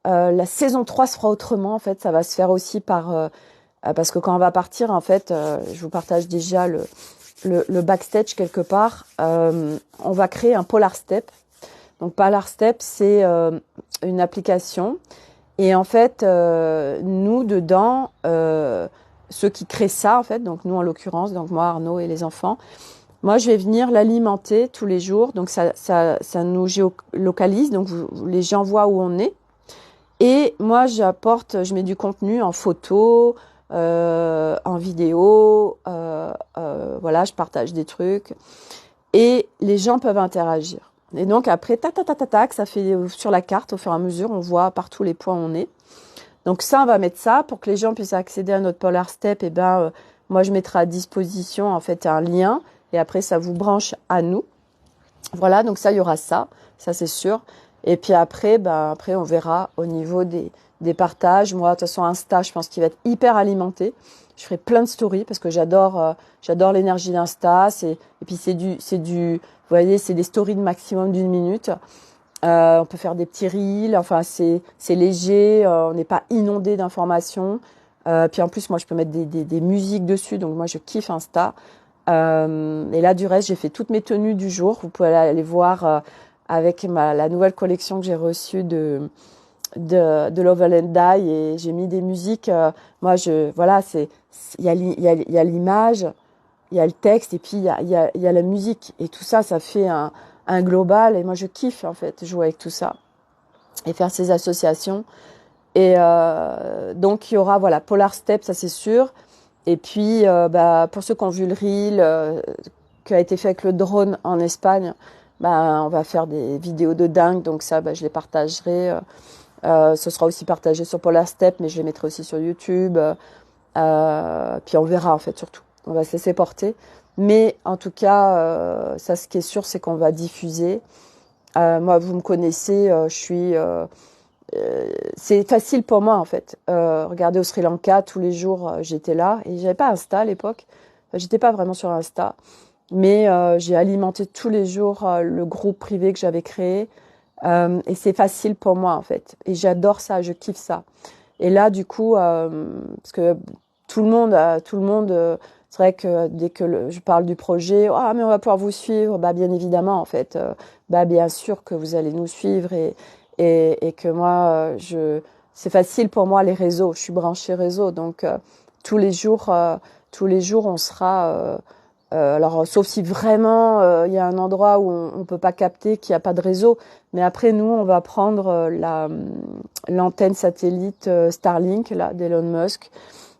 se fera autrement. En fait, ça va se faire aussi parce que quand on va partir, en fait, je vous partage déjà le backstage quelque part. On va créer un Polar Step. Donc Polar Step, c'est une application. Et en fait, nous, dedans, ceux qui créent ça, en fait, donc nous en l'occurrence, donc moi, Arnaud et les enfants, moi, je vais venir l'alimenter tous les jours. Donc ça nous géolocalise, donc les gens voient où on est. Et moi, je mets du contenu en photo, en vidéo, voilà, je partage des trucs. Et les gens peuvent interagir. Et donc après, tac, ça fait sur la carte, au fur et à mesure, on voit partout les points où on est. Donc ça, on va mettre ça pour que les gens puissent accéder à notre Polar Step. Et moi, je mettrai à disposition en fait un lien. Et après, ça vous branche à nous. Voilà, donc ça, il y aura ça c'est sûr. Et puis après, on verra au niveau des partages. Moi, de toute façon, Insta, je pense qu'il va être hyper alimenté. Je ferai plein de stories parce que j'adore l'énergie d'Insta. Et puis c'est du, vous voyez, c'est des stories de maximum d'1 minute. On peut faire des petits reels. Enfin, c'est léger. On n'est pas inondé d'informations. Puis en plus, moi, je peux mettre des musiques dessus. Donc moi, je kiffe Insta. Et là, du reste, j'ai fait toutes mes tenues du jour. Vous pouvez aller voir avec la nouvelle collection que j'ai reçue de Love and Die et j'ai mis des musiques. Moi, voilà, il y a l'image, il y a le texte et puis il y a la musique et tout ça, ça fait un global et moi je kiffe en fait jouer avec tout ça et faire ces associations. Et donc il y aura voilà Polar Step, ça c'est sûr. Et puis pour ceux qui ont vu le reel qui a été fait avec le drone en Espagne, on va faire des vidéos de dingue. Donc ça, je les partagerai. Ce sera aussi partagé sur Polar Step, mais je les mettrai aussi sur YouTube. Puis on verra en fait surtout. On va se laisser porter. Mais en tout cas, ça, ce qui est sûr, c'est qu'on va diffuser. Moi, vous me connaissez, je suis. C'est facile pour moi en fait. Regardez au Sri Lanka, tous les jours, j'étais là et j'avais pas Insta à l'époque. J'étais pas vraiment sur Insta, mais j'ai alimenté tous les jours le groupe privé que j'avais créé. Et c'est facile pour moi en fait. Et j'adore ça, je kiffe ça. Et là, du coup, parce que tout le monde, c'est vrai que dès que je parle du projet, mais on va pouvoir vous suivre, bien évidemment en fait, bien sûr que vous allez nous suivre et que moi, c'est facile pour moi les réseaux. Je suis branchée réseau, donc tous les jours, on sera. Alors, sauf si vraiment il y a un endroit où on peut pas capter, qu'il n'y a pas de réseau. Mais après, nous, on va prendre l'antenne satellite Starlink là d'Elon Musk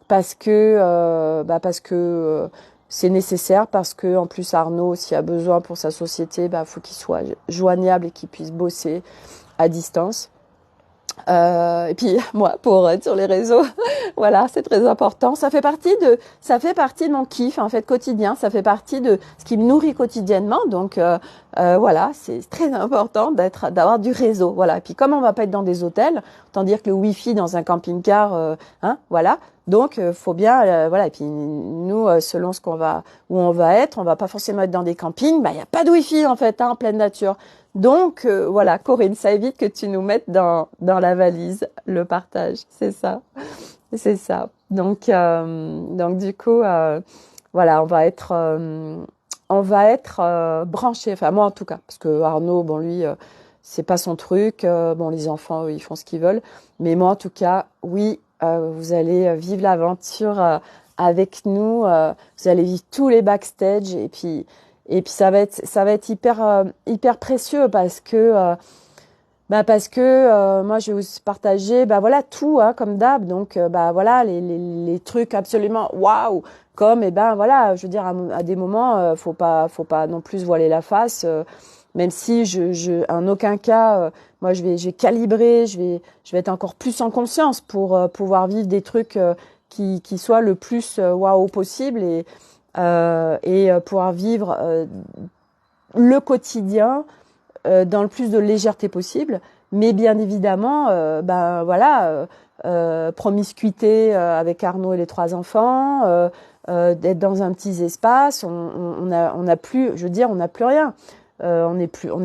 parce que c'est nécessaire, parce que en plus Arnaud, s'il a besoin pour sa société, faut qu'il soit joignable et qu'il puisse bosser à distance. Et puis moi, pour être sur les réseaux, voilà, c'est très important. Ça fait partie de mon kiff en fait quotidien. Ça fait partie de ce qui me nourrit quotidiennement. Donc voilà, c'est très important d'avoir du réseau. Voilà. Et puis comme on va pas être dans des hôtels, autant dire que le wifi dans un camping-car, voilà. Donc faut bien, voilà. Et puis nous, selon où on va être, on va pas forcément être dans des campings. Il y a pas de wifi en fait, en pleine nature. Donc voilà, Corinne, ça évite que tu nous mettes dans la valise le partage, c'est ça. Donc du coup voilà, on va être branchés. Enfin moi en tout cas, parce que Arnaud, bon lui, c'est pas son truc. Bon les enfants, eux, ils font ce qu'ils veulent. Mais moi en tout cas, oui, vous allez vivre l'aventure avec nous. Vous allez vivre tous les backstage et puis ça va être hyper précieux parce que moi je vais vous partager voilà tout comme d'hab. Donc voilà les trucs absolument waouh, comme voilà, je veux dire à des moments faut pas non plus se voiler la face, même si je en aucun cas moi je vais calibrer, je vais être encore plus en conscience pour pouvoir vivre des trucs qui soient le plus waouh possible et pouvoir vivre le quotidien dans le plus de légèreté possible, mais bien évidemment, voilà, promiscuité avec Arnaud et les 3 enfants, d'être dans un petit espace, on a plus, je veux dire, on n'a plus rien. On n'est plus en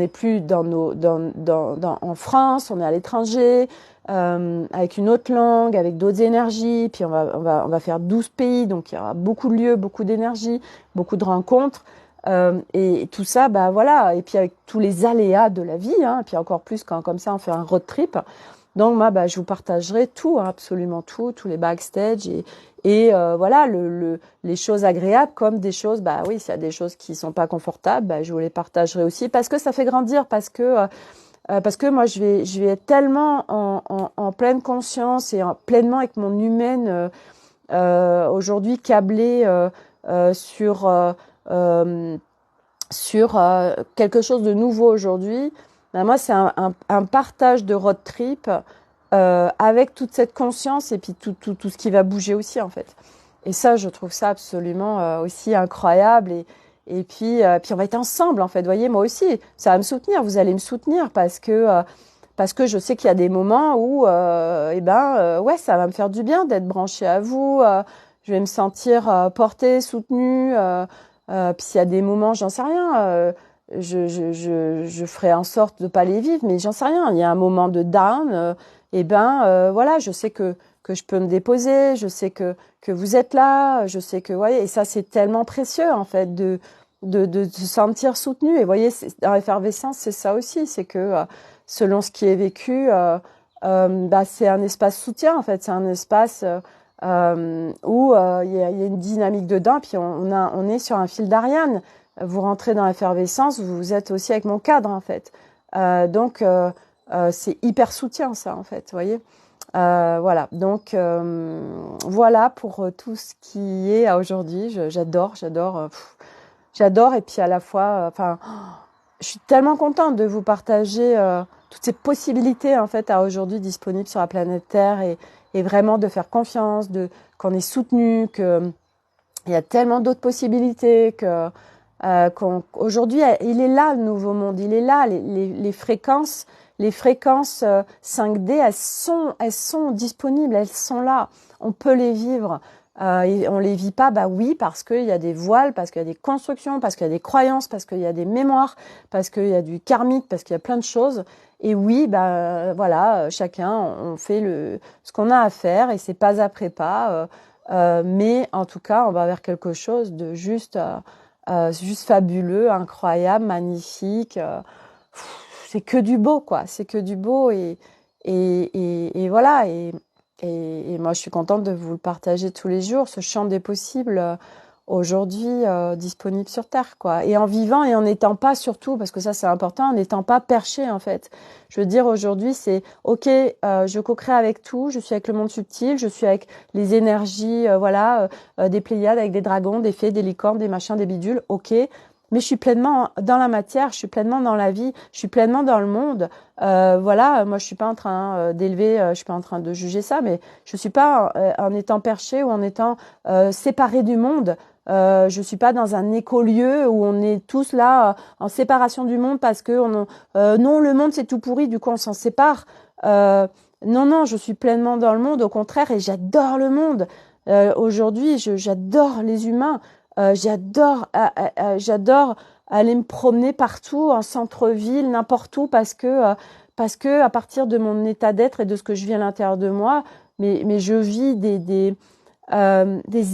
France, on est à l'étranger, avec une autre langue, avec d'autres énergies. Puis on va faire 12 pays, donc il y aura beaucoup de lieux, beaucoup d'énergie, beaucoup de rencontres. Et tout ça, voilà. Et puis avec tous les aléas de la vie, et puis encore plus quand comme ça on fait un road trip. Donc moi, je vous partagerai tout, absolument tout, tous les backstage et voilà les choses agréables comme des choses. Oui, s'il y a des choses qui sont pas confortables, je vous les partagerai aussi parce que ça fait grandir, parce que moi je vais être tellement en pleine conscience et pleinement avec mon humaine aujourd'hui câblée sur quelque chose de nouveau aujourd'hui. Moi, c'est un partage de road trip avec toute cette conscience et puis tout ce qui va bouger aussi en fait. Et ça, je trouve ça absolument aussi incroyable. Et puis on va être ensemble en fait. Vous voyez, moi aussi, ça va me soutenir. Vous allez me soutenir parce que je sais qu'il y a des moments où ouais, ça va me faire du bien d'être branchée à vous. Je vais me sentir portée, soutenue. Puis s'il y a des moments, j'en sais rien, je ferai en sorte de pas les vivre, mais j'en sais rien. Il y a un moment de down, voilà, je sais que je peux me déposer, je sais que vous êtes là, je sais que et ça c'est tellement précieux en fait de se sentir soutenu. Et voyez, dans l'effervescence, c'est ça aussi, c'est que selon ce qui est vécu, bah, c'est un espace soutien en fait, c'est un espace où il y a une dynamique dedans, puis on est sur un fil d'Ariane. Vous rentrez dans l'effervescence, vous êtes aussi avec mon cadre en fait. Donc c'est hyper soutien ça en fait, vous voyez. Voilà, donc voilà pour tout ce qui est à aujourd'hui. J'adore, j'adore et puis à la fois, enfin, je suis tellement contente de vous partager toutes ces possibilités en fait à aujourd'hui disponibles sur la planète Terre et vraiment de faire confiance, qu'on est soutenu, que il y a tellement d'autres possibilités que aujourd'hui il est là le nouveau monde, il est là les fréquences. Les fréquences 5D, elles sont disponibles, elles sont là. On peut les vivre. Et on les vit pas, bah oui, parce qu'il y a des voiles, parce qu'il y a des constructions, parce qu'il y a des croyances, parce qu'il y a des mémoires, parce qu'il y a du karmique, parce qu'il y a plein de choses. Et oui, bah voilà, chacun on fait ce qu'on a à faire et c'est pas après pas. Mais en tout cas, on va vers quelque chose de juste fabuleux, incroyable, magnifique. C'est que du beau, quoi. C'est que du beau et voilà. Et moi, je suis contente de vous le partager tous les jours, ce champ des possibles aujourd'hui disponible sur Terre, quoi. Et en vivant et en n'étant pas surtout, parce que ça c'est important, en n'étant pas perché en fait. Je veux dire aujourd'hui, c'est ok, je co-crée avec tout, je suis avec le monde subtil, je suis avec les énergies, des Pléiades, avec des dragons, des fées, des licornes, des machins, des bidules, ok. Mais je suis pleinement dans la matière, je suis pleinement dans la vie, je suis pleinement dans le monde. Voilà, moi je suis pas en train d'élever, je suis pas en train de juger ça, mais je suis pas en étant perché ou en étant séparé du monde. Je suis pas dans un écolieu où on est tous là en séparation du monde parce que non, le monde c'est tout pourri, du coup on s'en sépare. Non, je suis pleinement dans le monde, au contraire, et j'adore le monde. Aujourd'hui, j'adore les humains. J'adore aller me promener partout, en centre-ville, n'importe où, parce que à partir de mon état d'être et de ce que je vis à l'intérieur de moi, mais je vis des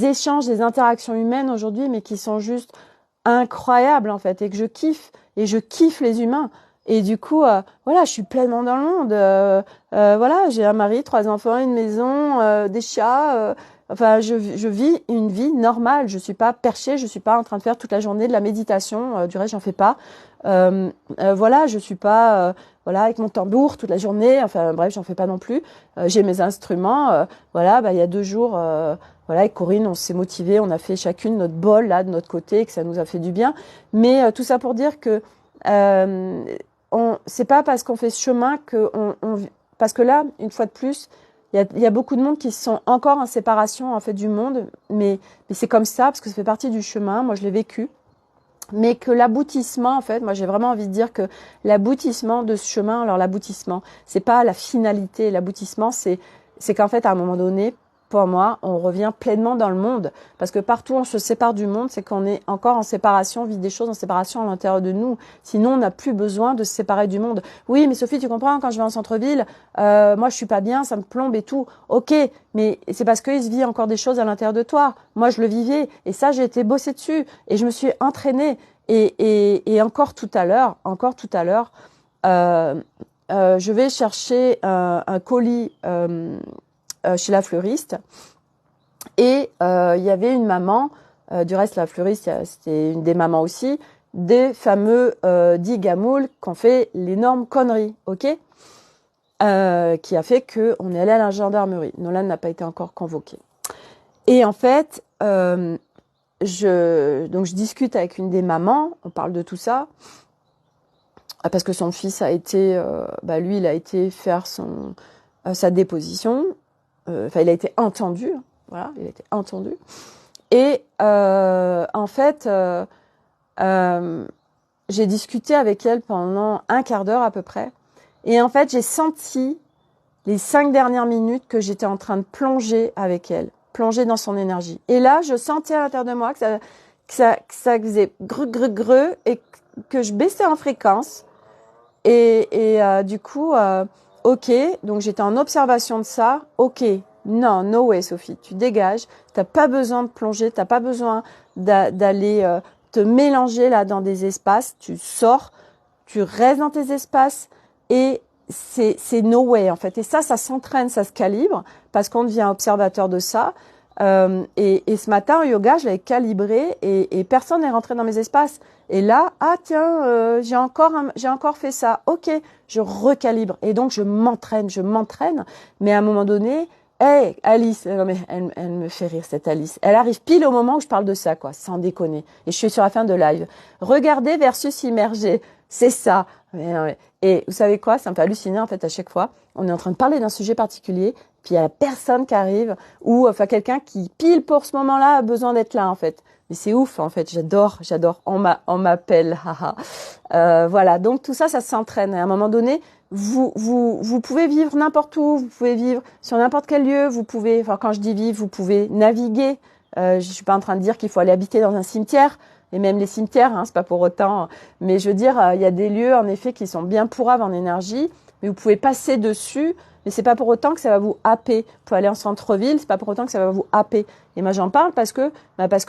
échanges, des interactions humaines aujourd'hui, mais qui sont juste incroyables en fait, et que je kiffe, et je kiffe les humains. Et du coup, voilà, je suis pleinement dans le monde. Voilà, j'ai un mari, 3 enfants, une maison, des chats. Enfin, je vis une vie normale. Je suis pas perchée. Je suis pas en train de faire toute la journée de la méditation. Du reste, j'en fais pas. Voilà, je suis pas voilà avec mon tambour toute la journée. Enfin, bref, j'en fais pas non plus. J'ai mes instruments. Voilà, bah il y a 2 jours. Voilà, avec Corinne, on s'est motivés. On a fait chacune notre bol là de notre côté, que ça nous a fait du bien. Mais tout ça pour dire que c'est pas parce qu'on fait ce chemin parce que là, une fois de plus, il y a beaucoup de monde qui sont encore en séparation en fait du monde, mais c'est comme ça parce que ça fait partie du chemin. Moi, je l'ai vécu, mais que l'aboutissement, en fait, moi, j'ai vraiment envie de dire que l'aboutissement de ce chemin, alors l'aboutissement, c'est pas la finalité. L'aboutissement, c'est qu'en fait, à un moment donné, pour moi, on revient pleinement dans le monde. Parce que partout où on se sépare du monde, c'est qu'on est encore en séparation, on vit des choses en séparation à l'intérieur de nous. Sinon, on n'a plus besoin de se séparer du monde. Oui, mais Sophie, tu comprends, quand je vais en centre-ville, moi, je suis pas bien, ça me plombe et tout. Ok, mais c'est parce qu'il se vit encore des choses à l'intérieur de toi. Moi, je le vivais. Et ça, j'ai été bossée dessus. Et je me suis entraînée. Et encore tout à l'heure, je vais chercher un colis chez la fleuriste et il y avait une maman, du reste la fleuriste c'était une des mamans aussi, des fameux 10 gamoules qui ont fait l'énorme connerie, ok, qui a fait qu'on est allé à la gendarmerie. Nolan n'a pas été encore convoqué. Et en fait, donc je discute avec une des mamans, on parle de tout ça, parce que son fils a été, lui il a été faire sa déposition. Enfin, il a été entendu, voilà, il a été entendu. Et en fait, j'ai discuté avec elle pendant un quart d'heure à peu près. Et en fait, j'ai senti les 5 dernières minutes que j'étais en train de plonger avec elle, plonger dans son énergie. Et là, je sentais à l'intérieur de moi que ça faisait greu et que je baissais en fréquence. Et du coup, ok, donc j'étais en observation de ça. Ok, non, no way, Sophie, tu dégages. T'as pas besoin de plonger, t'as pas besoin d'aller te mélanger là dans des espaces. Tu sors, tu restes dans tes espaces et c'est no way en fait. Et ça s'entraîne, ça se calibre parce qu'on devient observateur de ça. Et ce matin, au yoga, je l'avais calibré et personne n'est rentré dans mes espaces. Et là, ah tiens, j'ai encore fait ça. Ok, je recalibre. Et donc, je m'entraîne. Mais à un moment donné, hey, Alice, non mais elle me fait rire cette Alice. Elle arrive pile au moment où je parle de ça, quoi, sans déconner. Et je suis sur la fin de live. Regarder versus immerger, c'est ça. Mais non, mais... Et vous savez quoi, ça me fait halluciner en fait à chaque fois. On est en train de parler d'un sujet particulier, puis il y a la personne qui arrive ou enfin quelqu'un qui pile pour ce moment-là a besoin d'être là en fait. Mais c'est ouf en fait, j'adore. On m'appelle, haha. Voilà, donc tout ça s'entraîne. À un moment donné, vous pouvez vivre n'importe où, vous pouvez vivre sur n'importe quel lieu, vous pouvez, enfin quand je dis vivre, vous pouvez naviguer. Je suis pas en train de dire qu'il faut aller habiter dans un cimetière. Et même les cimetières, hein, c'est pas pour autant. Mais je veux dire, il y a des lieux en effet qui sont bien pourraves en énergie, mais vous pouvez passer dessus. Mais c'est pas pour autant que ça va vous happer. Vous pouvez aller en centre-ville, c'est pas pour autant que ça va vous happer. Et moi j'en parle parce que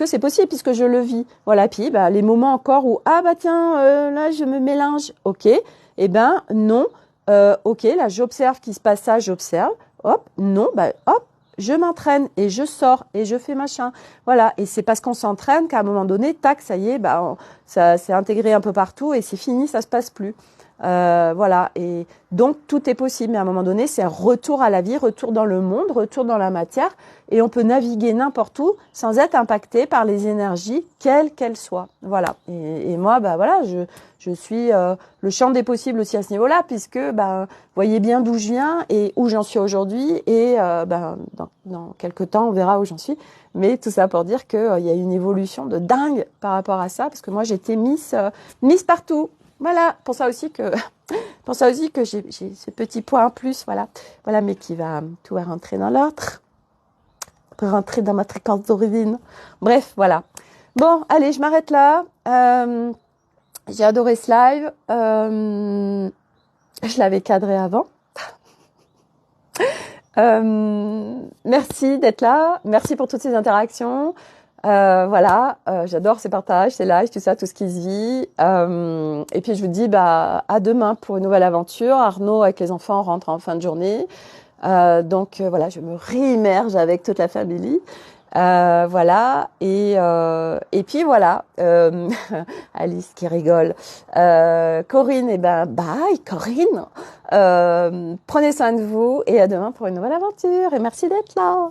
c'est possible puisque je le vis. Voilà. Puis les moments encore où tiens là je me mélange. Ok. Eh ben non. Ok. Là j'observe qu'il se passe ça. J'observe. Hop. Non. Hop. Je m'entraîne et je sors et je fais machin. Voilà. Et c'est parce qu'on s'entraîne qu'à un moment donné, tac, ça y est, ça s'est intégré un peu partout et c'est fini, ça se passe plus. Voilà. Et donc, tout est possible. Mais à un moment donné, c'est un retour à la vie, retour dans le monde, retour dans la matière. Et on peut naviguer n'importe où sans être impacté par les énergies, quelles qu'elles soient. Voilà. Et moi, voilà, je suis le champ des possibles aussi à ce niveau-là, puisque, voyez bien d'où je viens et où j'en suis aujourd'hui. Et dans quelques temps, on verra où j'en suis. Mais tout ça pour dire qu'il y a une évolution de dingue par rapport à ça, parce que moi, j'étais Miss partout. Voilà, pour ça aussi que j'ai ce petit point en plus, voilà, mais tout va rentrer dans l'autre, pour rentrer dans ma fréquence d'origine. Bref, voilà. Bon, allez, je m'arrête là. J'ai adoré ce live. Je l'avais cadré avant. Merci d'être là. Merci pour toutes ces interactions. J'adore ces partages, ces lives, tout ça, tout ce qui se vit. Et puis je vous dis à demain pour une nouvelle aventure. Arnaud avec les enfants rentre en fin de journée. Donc je me réimmerge avec toute la famille. Et puis voilà, Alice qui rigole. Corinne, bye Corinne. Prenez soin de vous et à demain pour une nouvelle aventure. Et merci d'être là.